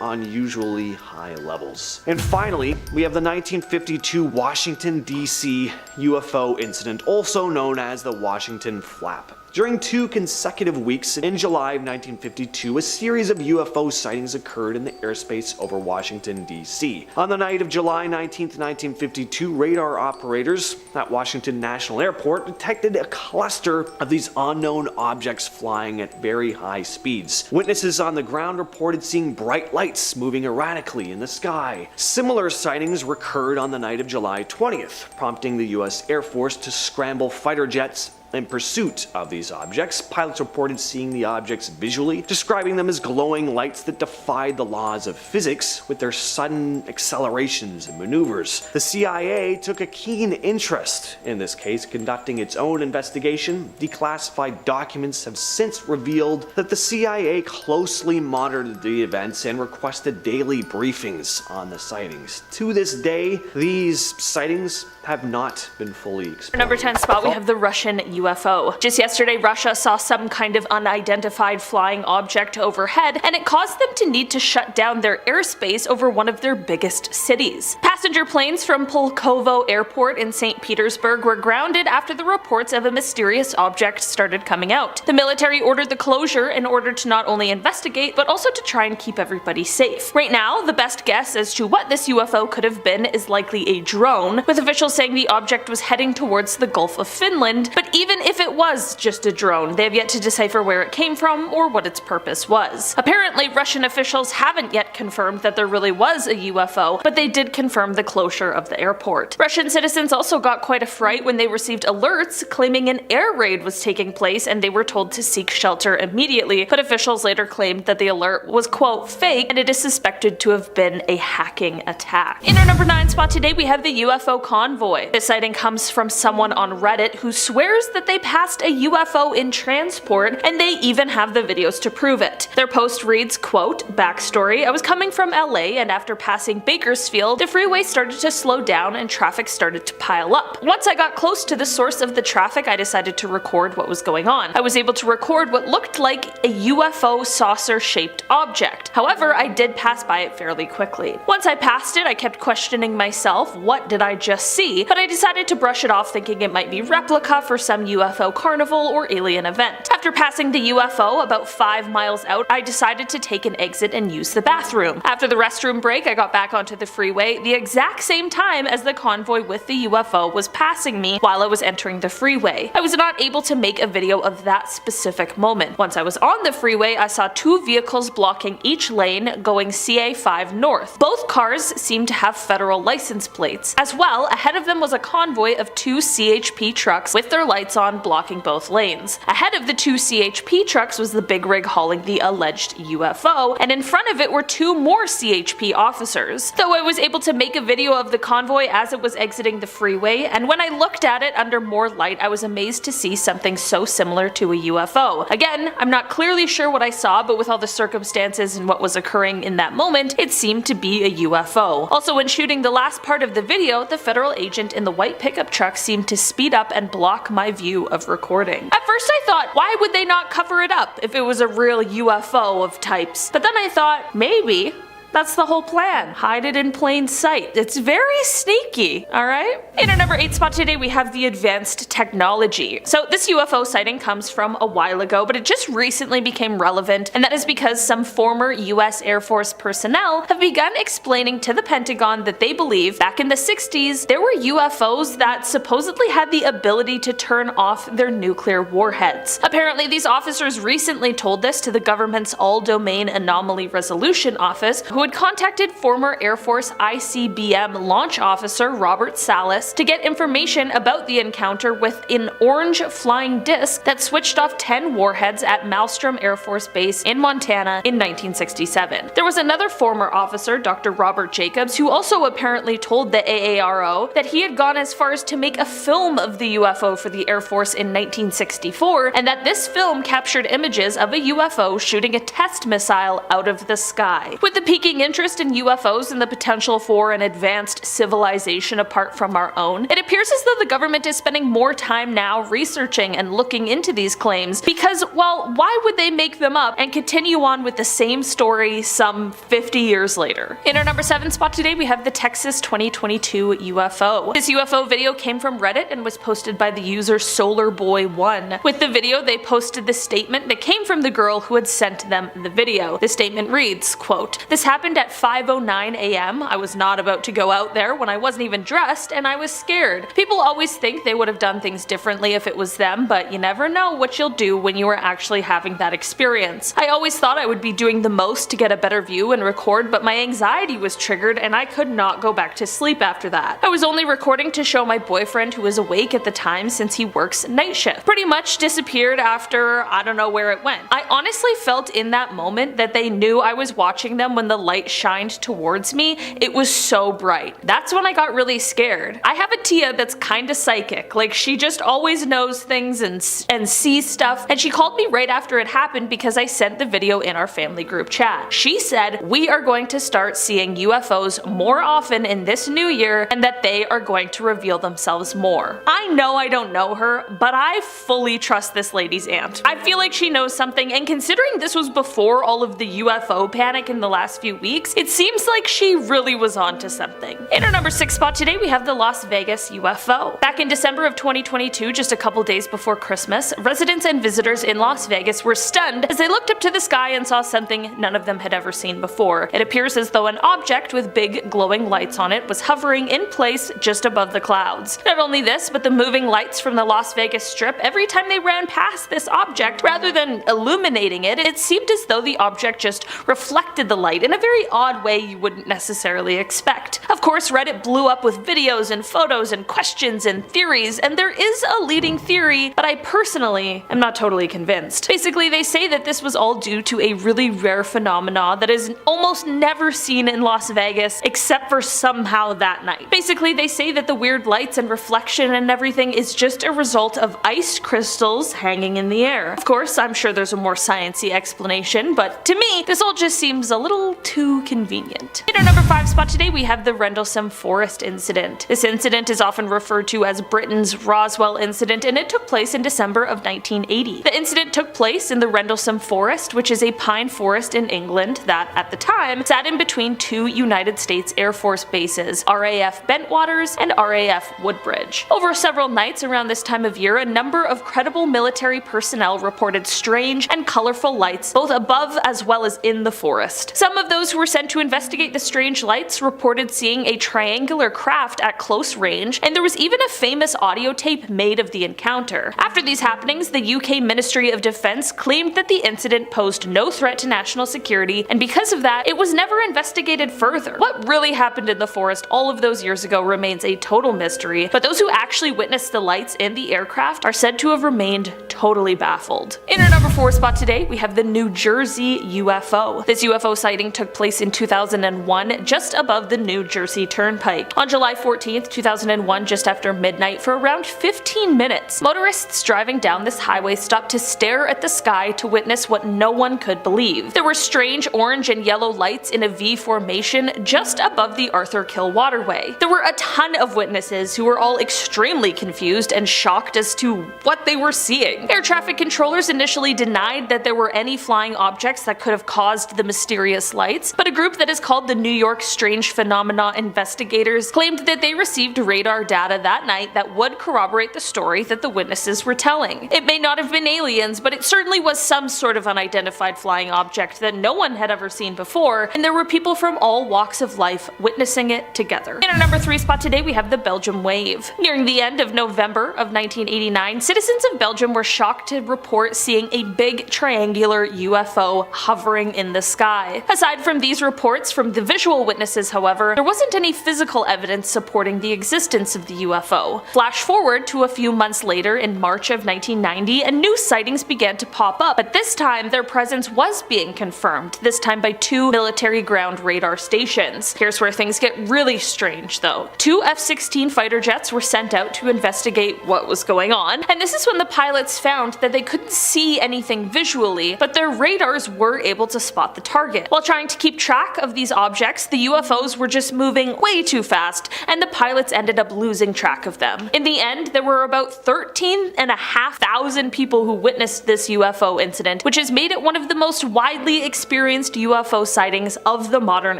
unusually high levels. And finally, we have the 1952 Washington, D.C. UFO incident, also known as the Washington Flap. During 2 consecutive weeks in July of 1952, a series of UFO sightings occurred in the airspace over Washington, D.C. On the night of July 19, 1952, radar operators at Washington National Airport detected a cluster of these unknown objects flying at very high speeds. Witnesses on the ground reported seeing bright lights moving erratically in the sky. Similar sightings recurred on the night of July 20th, prompting the U.S. Air Force to scramble fighter jets in pursuit of these objects. Pilots reported seeing the objects visually, describing them as glowing lights that defied the laws of physics with their sudden accelerations and maneuvers. The CIA took a keen interest in this case, conducting its own investigation. Declassified documents have since revealed that the CIA closely monitored the events and requested daily briefings on the sightings. To this day, these sightings have not been fully explored. For number 10 spot, we have the Russian UFO. Just yesterday, Russia saw some kind of unidentified flying object overhead, and it caused them to need to shut down their airspace over one of their biggest cities. Passenger planes from Pulkovo Airport in St. Petersburg were grounded after the reports of a mysterious object started coming out. The military ordered the closure in order to not only investigate, but also to try and keep everybody safe. Right now, the best guess as to what this UFO could have been is likely a drone, with officials saying the object was heading towards the Gulf of Finland, but even if it was just a drone, they have yet to decipher where it came from or what its purpose was. Apparently, Russian officials haven't yet confirmed that there really was a UFO, but they did confirm the closure of the airport. Russian citizens also got quite a fright when they received alerts claiming an air raid was taking place and they were told to seek shelter immediately, but officials later claimed that the alert was, quote, fake, and it is suspected to have been a hacking attack. In our number 9 spot today, we have the UFO convoy. This sighting comes from someone on Reddit who swears that they passed a UFO in transport, and they even have the videos to prove it. Their post reads, quote, backstory, I was coming from LA and after passing Bakersfield, the freeway started to slow down and traffic started to pile up. Once I got close to the source of the traffic, I decided to record what was going on. I was able to record what looked like a UFO saucer-shaped object. However, I did pass by it fairly quickly. Once I passed it, I kept questioning myself, what did I just see? But I decided to brush it off thinking it might be replica for some UFO carnival or alien event. After passing the UFO about 5 miles out, I decided to take an exit and use the bathroom. After the restroom break, I got back onto the freeway the exact same time as the convoy with the UFO was passing me while I was entering the freeway. I was not able to make a video of that specific moment. Once I was on the freeway, I saw 2 vehicles blocking each lane going CA5 north. Both cars seemed to have federal license plates. As well, ahead of them was a convoy of 2 CHP trucks with their lights lights on, blocking both lanes. Ahead of the two CHP trucks was the big rig hauling the alleged UFO, and in front of it were two more CHP officers. Though I was able to make a video of the convoy as it was exiting the freeway, and when I looked at it under more light, I was amazed to see something so similar to a UFO. Again, I'm not clearly sure what I saw, but with all the circumstances and what was occurring in that moment, it seemed to be a UFO. Also, when shooting the last part of the video, the federal agent in the white pickup truck seemed to speed up and block my view of recording. At first I thought, why would they not cover it up if it was a real UFO of types? But then I thought, maybe that's the whole plan. Hide it in plain sight. It's very sneaky, alright? In our number 8 spot today, we have the advanced technology. So this UFO sighting comes from a while ago, but it just recently became relevant, and that is because some former US Air Force personnel have begun explaining to the Pentagon that they believe back in the 60s, there were UFOs that supposedly had the ability to turn off their nuclear warheads. Apparently, these officers recently told this to the government's All-Domain Anomaly Resolution Office, who had contacted former Air Force ICBM launch officer Robert Salas to get information about the encounter with an orange flying disc that switched off 10 warheads at Maelstrom Air Force Base in Montana in 1967. There was another former officer, Dr. Robert Jacobs, who also apparently told the AARO that he had gone as far as to make a film of the UFO for the Air Force in 1964, and that this film captured images of a UFO shooting a test missile out of the sky. With the peaking interest in UFOs and the potential for an advanced civilization apart from our own, it appears as though the government is spending more time now researching and looking into these claims because, well, why would they make them up and continue on with the same story some 50 years later? In our number 7 spot today, we have the Texas 2022 UFO. This UFO video came from Reddit and was posted by the user SolarBoy1. With the video, they posted the statement that came from the girl who had sent them the video. The statement reads, quote, "This happened at 5:09 a.m. I was not about to go out there when I wasn't even dressed, and I was scared. People always think they would have done things differently if it was them, but you never know what you'll do when you are actually having that experience. I always thought I would be doing the most to get a better view and record, but my anxiety was triggered and I could not go back to sleep after that. I was only recording to show my boyfriend, who was awake at the time since he works night shift. Pretty much disappeared after I don't know where it went. I honestly felt in that moment that they knew I was watching them when the light shined towards me. It was so bright. That's when I got really scared. I have a Tia that's kinda psychic, like she just always knows things and sees stuff, and she called me right after it happened because I sent the video in our family group chat. She said we are going to start seeing UFOs more often in this new year and that they are going to reveal themselves more. I know I don't know her, but I fully trust this lady's aunt. I feel like she knows something, and considering this was before all of the UFO panic in the last few weeks, it seems like she really was onto something. In our number 6 spot today, we have the Las Vegas UFO. Back in December of 2022, just a couple days before Christmas, residents and visitors in Las Vegas were stunned as they looked up to the sky and saw something none of them had ever seen before. It appears as though an object with big glowing lights on it was hovering in place just above the clouds. Not only this, but the moving lights from the Las Vegas Strip, every time they ran past this object, rather than illuminating it, it seemed as though the object just reflected the light in a very odd way you wouldn't necessarily expect. Of course, Reddit blew up with videos and photos and questions and theories, and there is a leading theory, but I personally am not totally convinced. Basically, they say that this was all due to a really rare phenomena that is almost never seen in Las Vegas except for somehow that night. Basically, they say that the weird lights and reflection and everything is just a result of ice crystals hanging in the air. Of course, I'm sure there's a more sciencey explanation, but to me, this all just seems a little too convenient. In our number 5 spot today, we have the Rendlesham Forest incident. This incident is often referred to as Britain's Roswell incident, and it took place in December of 1980. The incident took place in the Rendlesham Forest, which is a pine forest in England that, at the time, sat in between two United States Air Force bases, RAF Bentwaters and RAF Woodbridge. Over several nights around this time of year, a number of credible military personnel reported strange and colorful lights both above as well as in the forest. Some of those UFOs who were sent to investigate the strange lights reported seeing a triangular craft at close range, and there was even a famous audio tape made of the encounter. After these happenings, the UK Ministry of Defence claimed that the incident posed no threat to national security, and because of that, it was never investigated further. What really happened in the forest all of those years ago remains a total mystery, but those who actually witnessed the lights and the aircraft are said to have remained totally baffled. In our number 4 spot today, we have the New Jersey UFO. This UFO sighting took place in 2001 just above the New Jersey Turnpike. On July 14th, 2001, just after midnight, for around 15 minutes, motorists driving down this highway stopped to stare at the sky to witness what no one could believe. There were strange orange and yellow lights in a V formation just above the Arthur Kill waterway. There were a ton of witnesses who were all extremely confused and shocked as to what they were seeing. Air traffic controllers initially denied that there were any flying objects that could have caused the mysterious lights, but a group that is called the New York Strange Phenomena Investigators claimed that they received radar data that night that would corroborate the story that the witnesses were telling. It may not have been aliens, but it certainly was some sort of unidentified flying object that no one had ever seen before, and there were people from all walks of life witnessing it together. In our number 3 spot today, we have the Belgium wave. Nearing the end of November of 1989, citizens of Belgium were shocked to report seeing a big triangular UFO hovering in the sky. Aside from these reports from the visual witnesses, however, there wasn't any physical evidence supporting the existence of the UFO. Flash forward to a few months later in March of 1990, and new sightings began to pop up, but this time their presence was being confirmed, this time by 2 military ground radar stations. Here's where things get really strange though. 2 F-16 fighter jets were sent out to investigate what was going on, and this is when the pilots found that they couldn't see anything visually, but their radars were able to spot the target. While trying to keep track of these objects, the UFOs were just moving way too fast, and the pilots ended up losing track of them. In the end, there were about 13,500 people who witnessed this UFO incident, which has made it one of the most widely experienced UFO sightings of the modern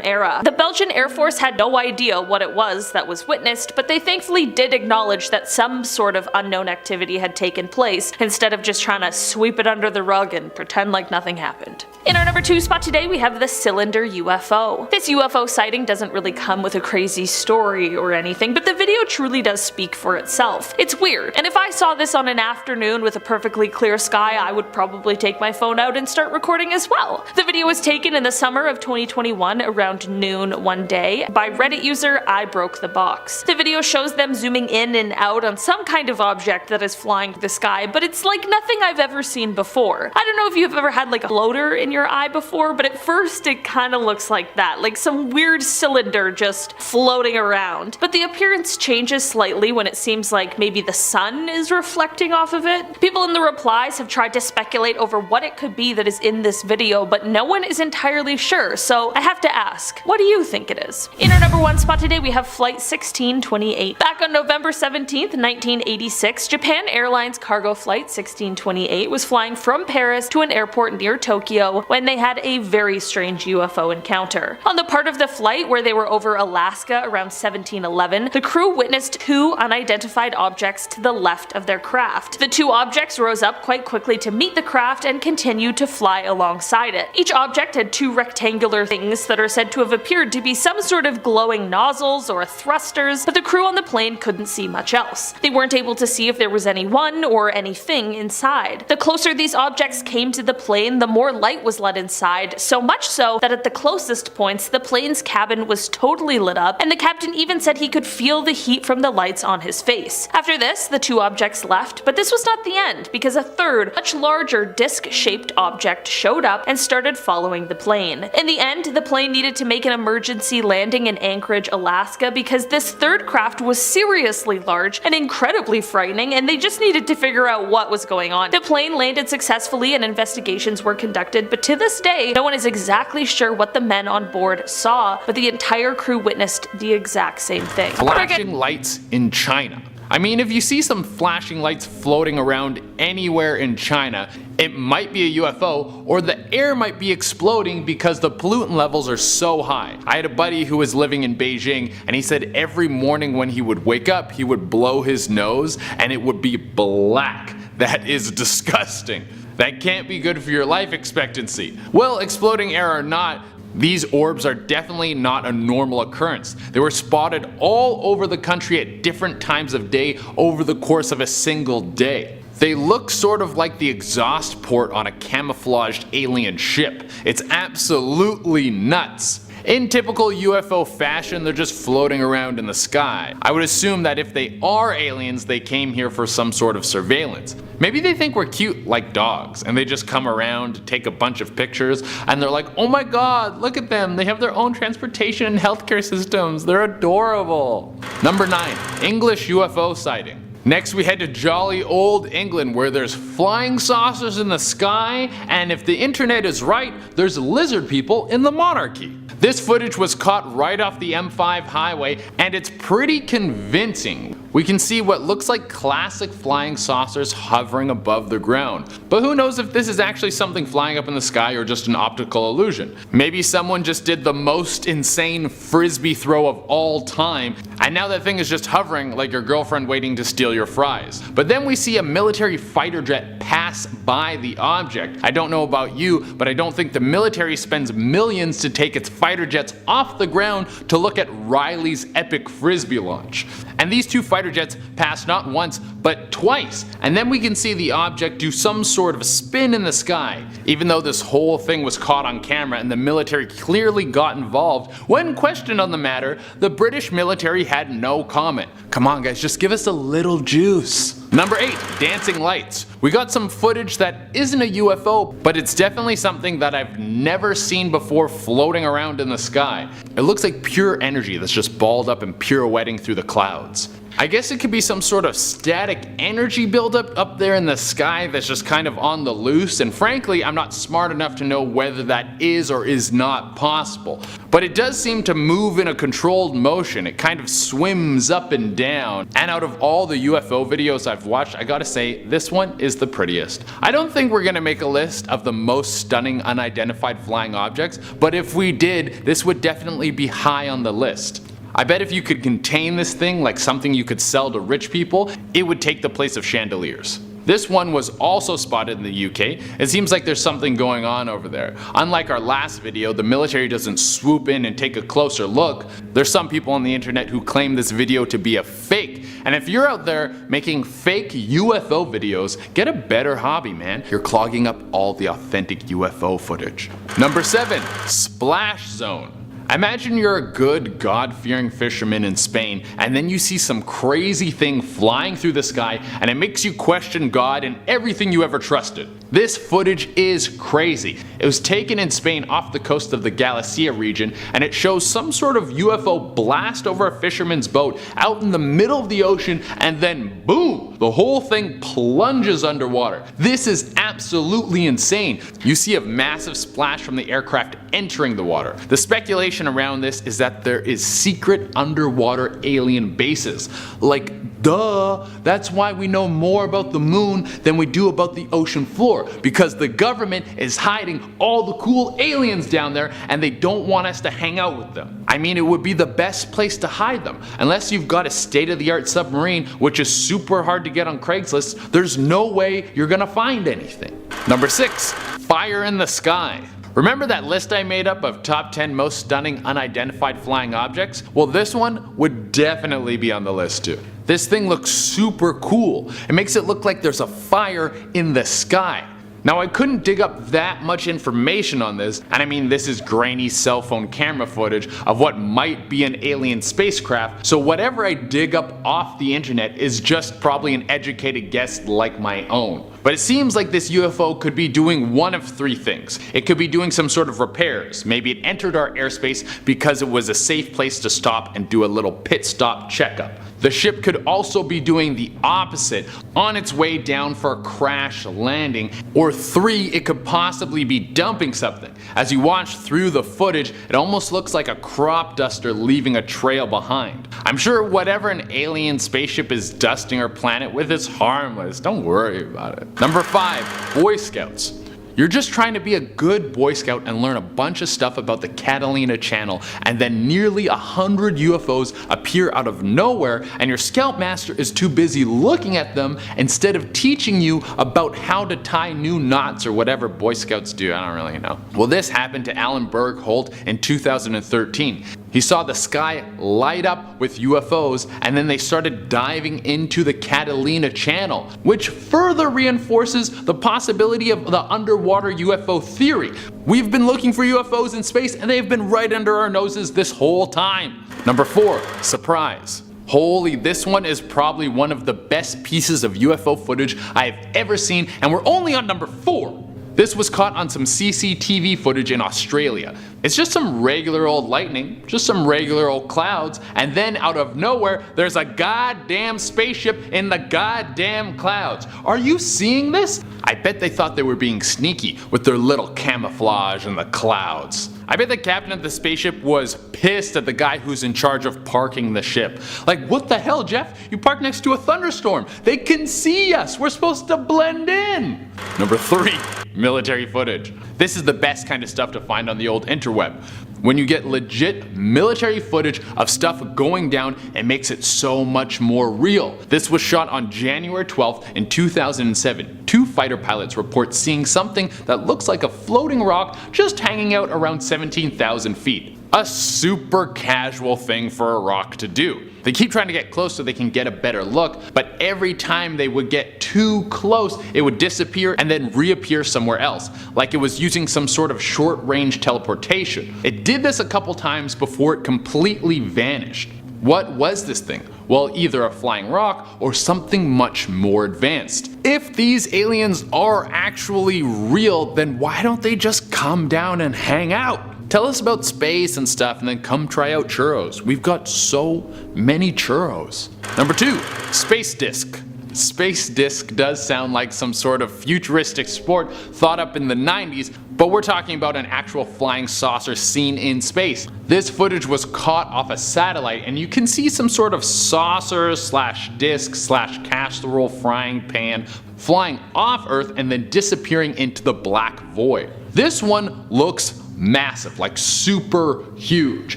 era. The Belgian Air Force had no idea what it was that was witnessed, but they thankfully did acknowledge that some sort of unknown activity had taken place, instead of just trying to sweep it under the rug and pretend like nothing happened. In our number 2 spot today, we have the cylinder UFO. This UFO sighting doesn't really come with a crazy story or anything, but the video truly does speak for itself. It's weird, and if I saw this on an afternoon with a perfectly clear sky, I would probably take my phone out and start recording as well. The video was taken in the summer of 2021 around noon one day by Reddit user I Broke the Box. The video shows them zooming in and out on some kind of object that is flying through the sky, but it's like nothing I've ever seen before. I don't know if you've ever had like a floater in your eye before, but at first it kind of looks like that, like some weird cylinder just floating around. But the appearance changes slightly when it seems like maybe the sun is reflecting off of it. People in the replies have tried to speculate over what it could be that is in this video, but no one is entirely sure, so I have to ask, what do you think it is? In our number 1 spot today, we have Flight 1628. Back on November 17th, 1986, Japan Airlines cargo flight 1628 was flying from Paris to an airport near Tokyo when they had a very strange UFO encounter. On the part of the flight where they were over Alaska around 1711, the crew witnessed 2 unidentified objects to the left of their craft. The 2 objects rose up quite quickly to meet the craft and continued to fly alongside it. Each object had 2 rectangular things that are said to have appeared to be some sort of glowing nozzles or thrusters, but the crew on the plane couldn't see much else. They weren't able to see if there was anyone or anything inside. The closer these objects came to the plane, the more light was let inside, so much so that at the closest points the plane's cabin was totally lit up, and the captain even said he could feel the heat from the lights on his face. After this, the 2 objects left, but this was not the end, because a third, much larger disc-shaped object showed up and started following the plane. In the end, the plane needed to make an emergency landing in Anchorage, Alaska, because this third craft was seriously large and incredibly frightening, and they just needed to figure out what was going on. The plane landed successfully and investigations were conducted, but to this day, no one is exactly sure what the men on board saw, but the entire crew witnessed the exact same thing. Flashing lights in China. I mean, if you see some flashing lights floating around anywhere in China, it might be a UFO, or the air might be exploding because the pollutant levels are so high. I had a buddy who was living in Beijing, and he said every morning when he would wake up, he would blow his nose and it would be black. That is disgusting. That can't be good for your life expectancy. Well, exploding air or not, These orbs are definitely not a normal occurrence. They were spotted all over the country at different times of day over the course of a single day. They look sort of like the exhaust port on a camouflaged alien ship. It's absolutely nuts. In typical UFO fashion, they're just floating around in the sky. I would assume that if they are aliens, they came here for some sort of surveillance. Maybe they think we're cute like dogs, and they just come around, take a bunch of pictures, and they're like, oh my god, look at them, they have their own transportation and healthcare systems, they're adorable. Number 9. English UFO sighting. Next we head to jolly old England, where there's flying saucers in the sky, and if the internet is right, there's lizard people in the monarchy. This footage was caught right off the M5 highway, and it's pretty convincing. We can see what looks like classic flying saucers hovering above the ground. But who knows if this is actually something flying up in the sky or just an optical illusion. Maybe someone just did the most insane frisbee throw of all time, and now that thing is just hovering like your girlfriend waiting to steal your fries. But then we see a military fighter jet pass by the object. I don't know about you, but I don't think the military spends millions to take its fighter jets off the ground to look at Riley's epic frisbee launch. And these two fighter jets pass not once, but twice, and then we can see the object do some sort of spin in the sky. Even though this whole thing was caught on camera and the military clearly got involved, when questioned on the matter, the British military had no comment. Come on guys, just give us a little juice. Number 8. Dancing lights. We got some footage that isn't a UFO, but it's definitely something that I've never seen before floating around in the sky. It looks like pure energy that's just balled up and pirouetting through the clouds. I guess it could be some sort of static energy buildup up there in the sky that's just kind of on the loose, and frankly I'm not smart enough to know whether that is or is not possible. But it does seem to move in a controlled motion. It kind of swims up and down, and out of all the UFO videos I've watched, I gotta say this one is the prettiest. I don't think we're gonna make a list of the most stunning unidentified flying objects, but if we did, this would definitely be high on the list. I bet if you could contain this thing like something you could sell to rich people, it would take the place of chandeliers. This one was also spotted in the UK. It seems like there's something going on over there. Unlike our last video, the military doesn't swoop in and take a closer look. There's some people on the internet who claim this video to be a fake. And if you're out there making fake UFO videos, get a better hobby, man. You're clogging up all the authentic UFO footage. Number 7. Splash zone. Imagine you're a good, God-fearing fisherman in Spain, and then you see some crazy thing flying through the sky, and it makes you question God and everything you ever trusted. This footage is crazy. It was taken in Spain off the coast of the Galicia region, and it shows some sort of UFO blast over a fisherman's boat out in the middle of the ocean, and then boom! The whole thing plunges underwater. This is absolutely insane. You see a massive splash from the aircraft entering the water. The speculation around this is that there is secret underwater alien bases. Like, duh, that's why we know more about the moon than we do about the ocean floor, because the government is hiding all the cool aliens down there and they don't want us to hang out with them. I mean, it would be the best place to hide them. Unless you've got a state-of-the-art submarine, which is super hard to get on Craigslist, there's no way you're gonna find anything. Number 6. Fire in the sky. Remember that list I made up of top 10 most stunning unidentified flying objects? Well, this one would definitely be on the list too. This thing looks super cool. It makes it look like there's a fire in the sky. Now I couldn't dig up that much information on this, and I mean this is grainy cell phone camera footage of what might be an alien spacecraft, so whatever I dig up off the internet is just probably an educated guess like my own. But it seems like this UFO could be doing one of 3 things. It could be doing some sort of repairs. Maybe it entered our airspace because it was a safe place to stop and do a little pit stop checkup. The ship could also be doing the opposite, on its way down for a crash landing. Or 3, it could possibly be dumping something. As you watch through the footage, it almost looks like a crop duster leaving a trail behind. I'm sure whatever an alien spaceship is dusting our planet with is harmless, don't worry about it. Number 5. Boy Scouts. You're just trying to be a good Boy Scout and learn a bunch of stuff about the Catalina Channel, and then nearly 100 UFOs appear out of nowhere, and your Scoutmaster is too busy looking at them instead of teaching you about how to tie new knots or whatever Boy Scouts do. I don't really know. Well, this happened to Alan Bergholt in 2013. He saw the sky light up with UFOs, and then they started diving into the Catalina Channel, which further reinforces the possibility of the underwater UFO theory. We've been looking for UFOs in space, and they've been right under our noses this whole time. Number 4, surprise. Holy, this one is probably one of the best pieces of UFO footage I have ever seen, and we're only on number 4. This was caught on some CCTV footage in Australia. It's just some regular old lightning, just some regular old clouds, and then out of nowhere, there's a goddamn spaceship in the goddamn clouds. Are you seeing this? I bet they thought they were being sneaky with their little camouflage in the clouds. I bet the captain of the spaceship was pissed at the guy who's in charge of parking the ship. Like, what the hell, Jeff? You parked next to a thunderstorm. They can see us. We're supposed to blend in. Number 3, military footage. This is the best kind of stuff to find on the old interweb. When you get legit military footage of stuff going down, it makes it so much more real. This was shot on January 12th in 2007. 2 fighter pilots report seeing something that looks like a floating rock just hanging out around 17,000 feet. A super casual thing for a rock to do. They keep trying to get close so they can get a better look, but every time they would get too close, it would disappear and then reappear somewhere else, like it was using some sort of short-range teleportation. It did this a couple times before it completely vanished. What was this thing? Well, either a flying rock or something much more advanced. If these aliens are actually real, then why don't they just come down and hang out? Tell us about space and stuff, and then come try out churros. We've got so many churros. Number 2, space disc. Space disc does sound like some sort of futuristic sport thought up in the 90s, but we're talking about an actual flying saucer seen in space. This footage was caught off a satellite, and you can see some sort of saucer slash disc slash casserole frying pan flying off Earth and then disappearing into the black void. This one looks massive, like super huge.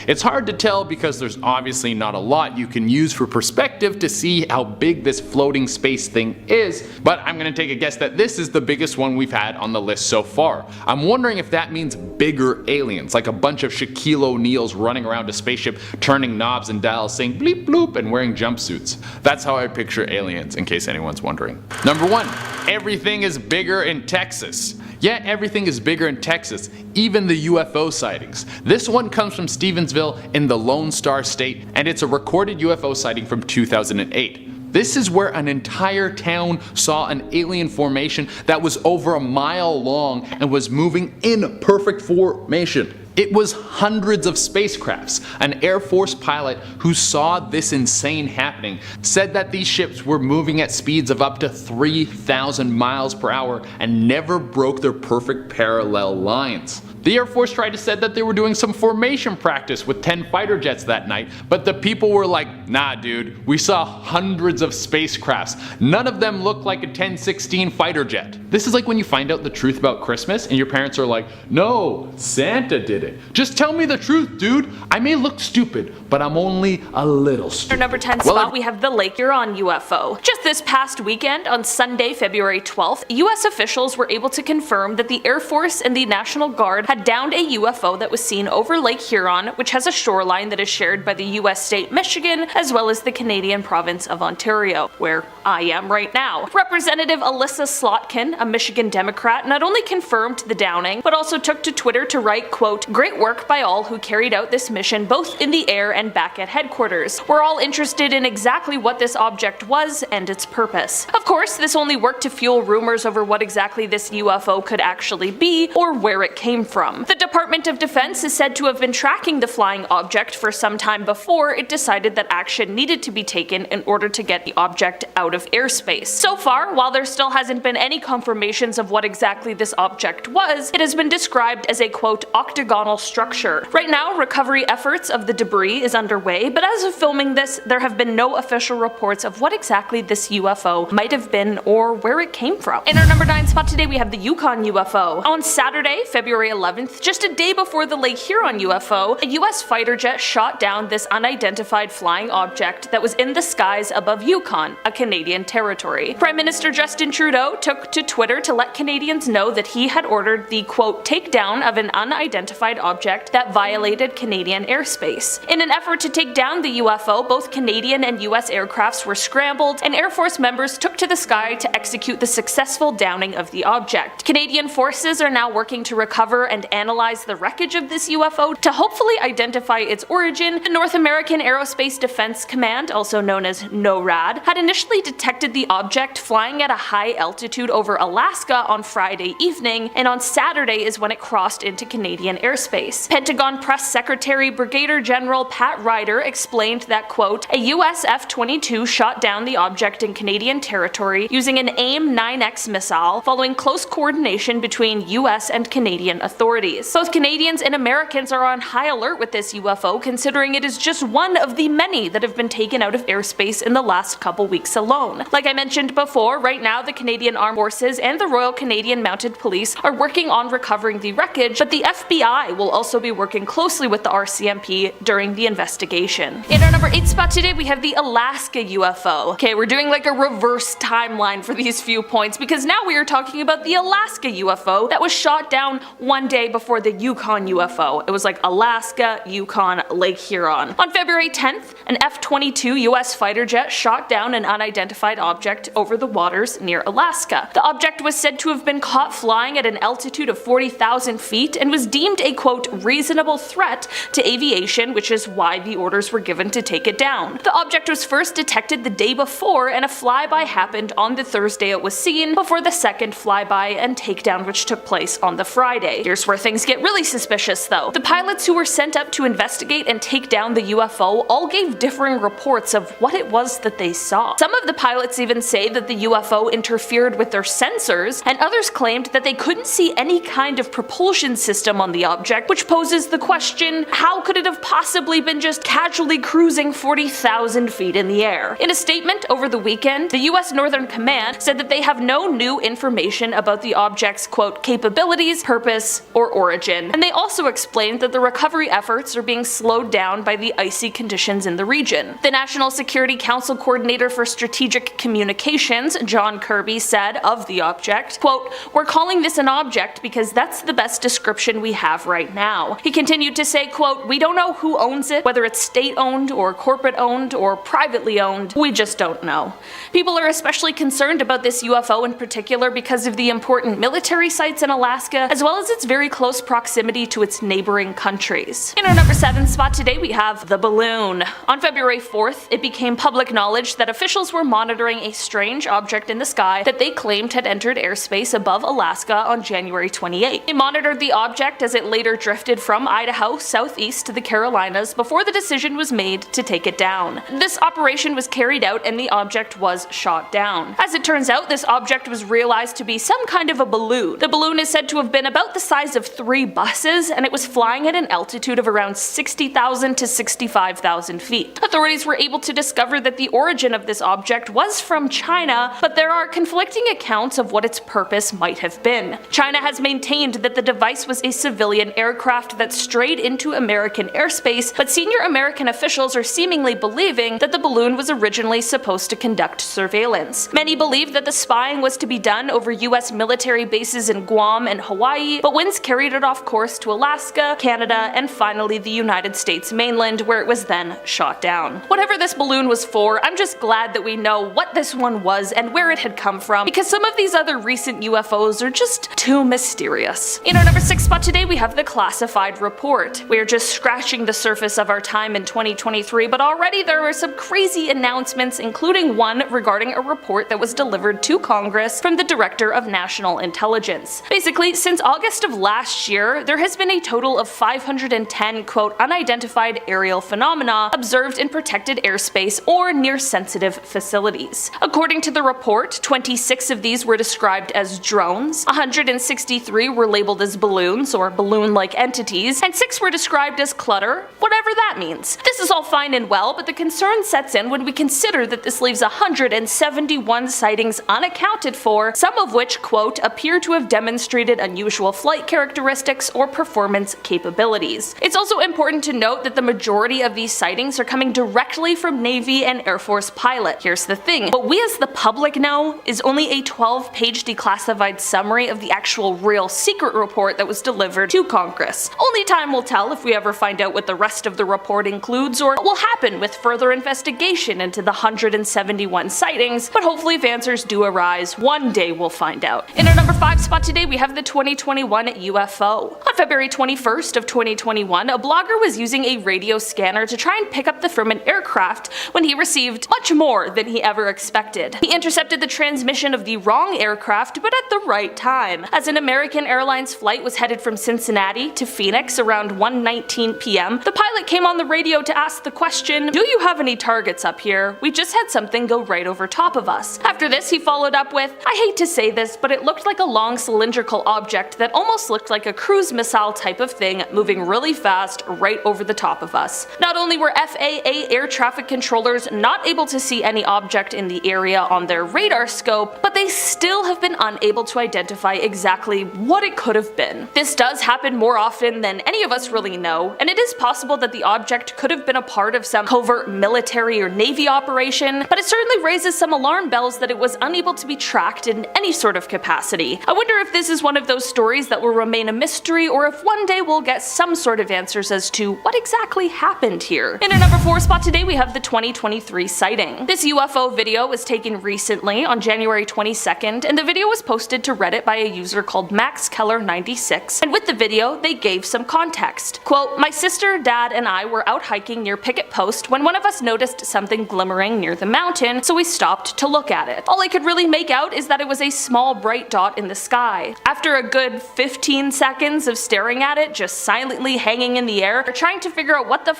It's hard to tell because there's obviously not a lot you can use for perspective to see how big this floating space thing is, but I'm gonna take a guess that this is the biggest one we've had on the list so far. I'm wondering if that means bigger aliens, like a bunch of Shaquille O'Neals running around a spaceship, turning knobs and dials, saying bleep bloop and wearing jumpsuits. That's how I picture aliens, in case anyone's wondering. Number 1, everything is bigger in Texas. Yeah, everything is bigger in Texas, even the UFO sightings. This one comes from Stephenville in the Lone Star State, and it's a recorded UFO sighting from 2008. This is where an entire town saw an alien formation that was over a mile long and was moving in perfect formation. It was hundreds of spacecrafts. An Air Force pilot who saw this insane happening said that these ships were moving at speeds of up to 3,000 miles per hour and never broke their perfect parallel lines. The Air Force tried to say that they were doing some formation practice with 10 fighter jets that night, but the people were like, nah dude, we saw hundreds of spacecrafts. None of them looked like a 1016 fighter jet. This is like when you find out the truth about Christmas and your parents are like, no, Santa did it. Just tell me the truth, dude. I may look stupid, but I'm only a little stupid. Our number 10 spot, we have the Lake Huron UFO. Just this past weekend, on Sunday, February 12th, US officials were able to confirm that the Air Force and the National Guard had downed a UFO that was seen over Lake Huron, which has a shoreline that is shared by the US state Michigan as well as the Canadian province of Ontario, where I am right now. Representative Alyssa Slotkin, a Michigan Democrat, not only confirmed the downing, but also took to Twitter to write, quote, "Great work by all who carried out this mission both in the air and back at headquarters. We're all interested in exactly what this object was and its purpose." Of course, this only worked to fuel rumors over what exactly this UFO could actually be or where it came from. from. The Department of Defense is said to have been tracking the flying object for some time before it decided that action needed to be taken in order to get the object out of airspace. So far, while there still hasn't been any confirmations of what exactly this object was, it has been described as a quote octagonal structure. Right now, recovery efforts of the debris is underway, but as of filming this, there have been no official reports of what exactly this UFO might have been or where it came from. In our number 9 spot today, we have the Yukon UFO. On Saturday, February 11th, just a day before the Lake Huron UFO, a US fighter jet shot down this unidentified flying object that was in the skies above Yukon, a Canadian territory. Prime Minister Justin Trudeau took to Twitter to let Canadians know that he had ordered the quote takedown of an unidentified object that violated Canadian airspace. In an effort to take down the UFO, both Canadian and US aircrafts were scrambled, and Air Force members took to the sky to execute the successful downing of the object. Canadian forces are now working to recover and analyze the wreckage of this UFO to hopefully identify its origin. The North American Aerospace Defense Command, also known as NORAD, had initially detected the object flying at a high altitude over Alaska on Friday evening, and on Saturday is when it crossed into Canadian airspace. Pentagon Press Secretary Brigadier General Pat Ryder explained that, quote, a US F-22 shot down the object in Canadian territory using an AIM-9X missile following close coordination between US and Canadian authorities. Both Canadians and Americans are on high alert with this UFO, considering it is just one of the many that have been taken out of airspace in the last couple weeks alone. Like I mentioned before, right now the Canadian Armed Forces and the Royal Canadian Mounted Police are working on recovering the wreckage, but the FBI will also be working closely with the RCMP during the investigation. In our number 8 spot today, we have the Alaska UFO. Okay, we're doing like a reverse timeline for these few points because now we are talking about the Alaska UFO that was shot down one day before the Yukon UFO. It was like Alaska, Yukon, Lake Huron. On February 10th, an F-22 US fighter jet shot down an unidentified object over the waters near Alaska. The object was said to have been caught flying at an altitude of 40,000 feet and was deemed a quote reasonable threat to aviation, which is why the orders were given to take it down. The object was first detected the day before, and a flyby happened on the Thursday it was seen, before the second flyby and takedown which took place on the Friday. Here's where things get really suspicious though. The pilots who were sent up to investigate and take down the UFO all gave differing reports of what it was that they saw. Some of the pilots even say that the UFO interfered with their sensors, and others claimed that they couldn't see any kind of propulsion system on the object, which poses the question, how could it have possibly been just casually cruising 40,000 feet in the air? In a statement over the weekend, the US Northern Command said that they have no new information about the object's quote capabilities, purpose, or origin, and they also explained that the recovery efforts are being slowed down by the icy conditions in the region. The National Security Council Coordinator for Strategic Communications, John Kirby, said of the object, quote, we're calling this an object because that's the best description we have right now. He continued to say, quote, we don't know who owns it, whether it's state-owned or corporate-owned or privately owned, we just don't know. People are especially concerned about this UFO in particular because of the important military sites in Alaska, as well as its very close proximity to its neighboring countries. In our number 7 spot today, we have the balloon. On February 4th, it became public knowledge that officials were monitoring a strange object in the sky that they claimed had entered airspace above Alaska on January 28. They monitored the object as it later drifted from Idaho southeast to the Carolinas before the decision was made to take it down. This operation was carried out and the object was shot down. As it turns out, this object was realized to be some kind of a balloon. The balloon is said to have been about the size of 3 buses, and it was flying at an altitude of around 60,000 to 65,000 feet. Authorities were able to discover that the origin of this object was from China, but there are conflicting accounts of what its purpose might have been. China has maintained that the device was a civilian aircraft that strayed into American airspace, but senior American officials are seemingly believing that the balloon was originally supposed to conduct surveillance. Many believe that the spying was to be done over US military bases in Guam and Hawaii, but winds carried it off course to Alaska, Canada, and finally the United States mainland, where it was then shot down. Whatever this balloon was for, I'm just glad that we know what this one was and where it had come from, because some of these other recent UFOs are just too mysterious. In our number 6 spot today, we have the classified report. We are just scratching the surface of our time in 2023, but already there are some crazy announcements, including one regarding a report that was delivered to Congress from the Director of National Intelligence. Basically, since August of last year, there has been a total of 510, quote, unidentified aerial phenomena observed in protected airspace or near sensitive facilities. According to the report, 26 of these were described as drones, 163 were labeled as balloons or balloon-like entities, and 6 were described as clutter, whatever that means. This is all fine and well, but the concern sets in when we consider that this leaves 171 sightings unaccounted for, some of which, quote, appear to have demonstrated unusual flight characteristics or performance capabilities. It's also important to note that the majority of these sightings are coming directly from Navy and Air Force pilots. Here's the thing, what we as the public know is only a 12-page declassified summary of the actual real secret report that was delivered to Congress. Only time will tell if we ever find out what the rest of the report includes or what will happen with further investigation into the 171 sightings, but hopefully if answers do arise, one day we'll find out. In our number 5 spot today, we have the 2021 UFO. On February 21st of 2021, a blogger was using a radio scanner to try and pick up from an aircraft when he received much more than he ever expected. He intercepted the transmission of the wrong aircraft, but at the right time. As an American Airlines flight was headed from Cincinnati to Phoenix around 1:19 p.m., the pilot came on the radio to ask the question, "Do you have any targets up here? We just had something go right over top of us." After this, he followed up with, "I hate to say this, but it looked like a long cylindrical object that almost looked like a cruise missile type of thing moving really fast right over the top of us." Not only were FAA air traffic controllers not able to see any object in the area on their radar scope, but they still have been unable to identify exactly what it could have been. This does happen more often than any of us really know, and it is possible that the object could have been a part of some covert military or Navy operation, but it certainly raises some alarm bells that it was unable to be tracked in any sort of capacity. I wonder if this is one of those stories that will remain a mystery, or if one day we'll get some sort of answers as to what exactly happened here. In our number 4 spot today, we have the 2023 sighting. This UFO video was taken recently on January 22nd, and the video was posted to Reddit by a user called MaxKeller96, and with the video, they gave some context. Quote, "My sister, dad, and I were out hiking near Picket Post when one of us noticed something glimmering near the mountain, so we stopped to look at it. All I could really make out is that it was a small bright dot in the sky. After a good 15 seconds of staring at it, just silently hanging in the air, trying to figure out what the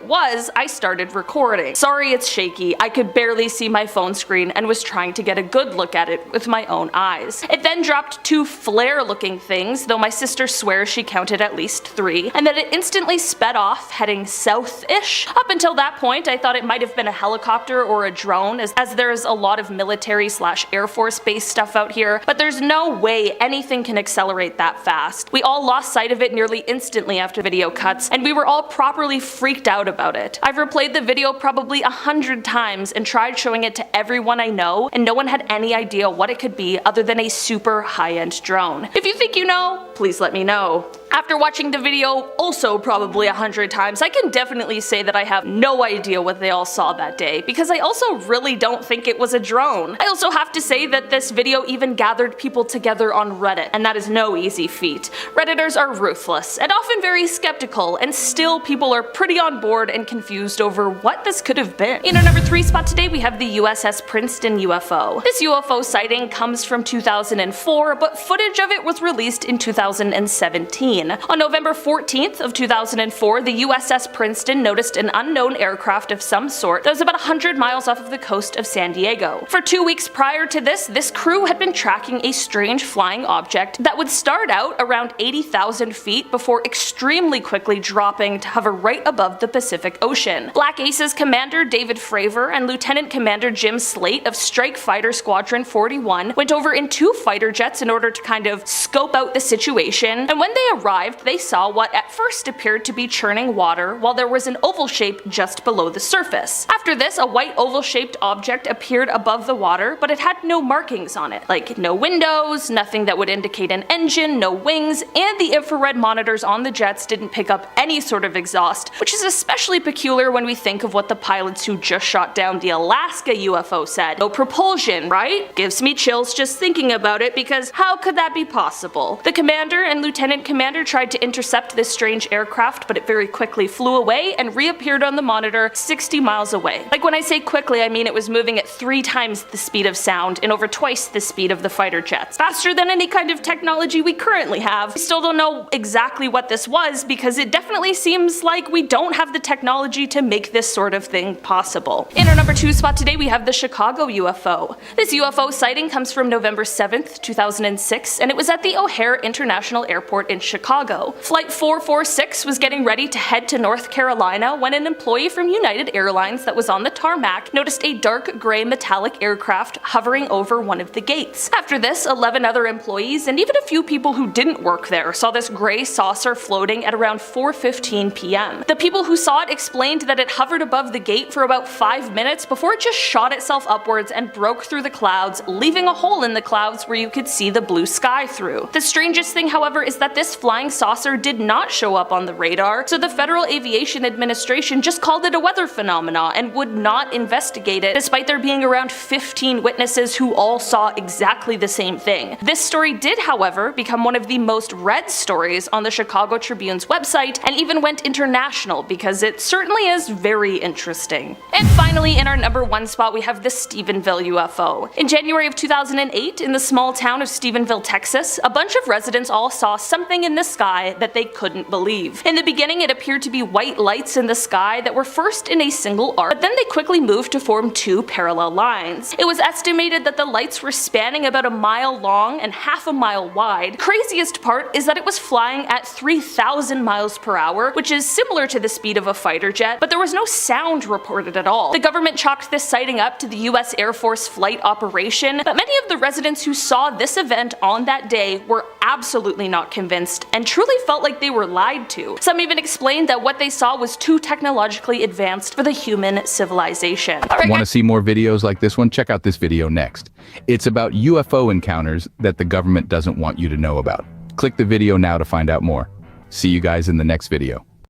was, I started recording. Sorry it's shaky, I could barely see my phone screen and was trying to get a good look at it with my own eyes. It then dropped 2 flare-looking things, though my sister swears she counted at least 3, and then it instantly sped off, heading south-ish. Up until that point, I thought it might have been a helicopter or a drone, as there's a lot of military/Air Force-based stuff out here, but there's no way anything can accelerate that fast. We all lost sight of it nearly instantly after video cuts, and we were all properly freaked out about it. I've replayed the video probably 100 times and tried showing it to everyone I know, and no one had any idea what it could be other than a super high-end drone. If you think you know, please let me know. After watching the video also probably 100 times, I can definitely say that I have no idea what they all saw that day, because I also really don't think it was a drone. I also have to say that this video even gathered people together on Reddit, and that is no easy feat. Redditors are ruthless, and often very skeptical, and still people are pretty on board and confused over what this could have been. In our number 3 spot today, we have the USS Princeton UFO. This UFO sighting comes from 2004, but footage of it was released in 2017. On November 14th of 2004, the USS Princeton noticed an unknown aircraft of some sort that was about 100 miles off of the coast of San Diego. For 2 weeks prior to this crew had been tracking a strange flying object that would start out around 80,000 feet before extremely quickly dropping to hover right above the Pacific Ocean. Black Aces Commander David Fravor and Lieutenant Commander Jim Slate of Strike Fighter Squadron 41 went over in 2 fighter jets in order to kind of scope out the situation, and when they arrived, they saw what at first appeared to be churning water while there was an oval shape just below the surface. After this, a white oval-shaped object appeared above the water, but it had no markings on it, like no windows, nothing that would indicate an engine, no wings, and the infrared monitors on the jets didn't pick up any sort of exhaust, which is especially peculiar when we think of what the pilots who just shot down the Alaska UFO said. No propulsion, right? Gives me chills just thinking about it, because how could that be possible? The commander and Lieutenant Commander commander tried to intercept this strange aircraft, but it very quickly flew away and reappeared on the monitor 60 miles away. Like when I say quickly, I mean it was moving at 3 times the speed of sound and over twice the speed of the fighter jets. Faster than any kind of technology we currently have. We still don't know exactly what this was because it definitely seems like we don't have the technology to make this sort of thing possible. In our number 2 spot today, we have the Chicago UFO. This UFO sighting comes from November 7th, 2006, and it was at the O'Hare International Airport in Chicago. Flight 446 was getting ready to head to North Carolina when an employee from United Airlines that was on the tarmac noticed a dark gray metallic aircraft hovering over one of the gates. After this, 11 other employees and even a few people who didn't work there saw this gray saucer floating at around 4:15 p.m. The people who saw it explained that it hovered above the gate for about 5 minutes before it just shot itself upwards and broke through the clouds, leaving a hole in the clouds where you could see the blue sky through. The strangest thing, however, is that this flying saucer did not show up on the radar, so the Federal Aviation Administration just called it a weather phenomena and would not investigate it, despite there being around 15 witnesses who all saw exactly the same thing. This story did, however, become one of the most read stories on the Chicago Tribune's website and even went international because it certainly is very interesting. And finally, in our number 1 spot, we have the Stephenville UFO. In January of 2008, in the small town of Stephenville, Texas, a bunch of residents all saw something in the sky that they couldn't believe. In the beginning, it appeared to be white lights in the sky that were first in a single arc, but then they quickly moved to form 2 parallel lines. It was estimated that the lights were spanning about a mile long and half a mile wide. Craziest part is that it was flying at 3,000 miles per hour, which is similar to the speed of a fighter jet, but there was no sound reported at all. The government chalked this sighting up to the US Air Force flight operation, but many of the residents who saw this event on that day were absolutely not convinced and truly felt like they were lied to. Some even explained that what they saw was too technologically advanced for the human civilization. Want to see more videos like this one? Check out this video next. It's about UFO encounters that the government doesn't want you to know about. Click the video now to find out more. See you guys in the next video.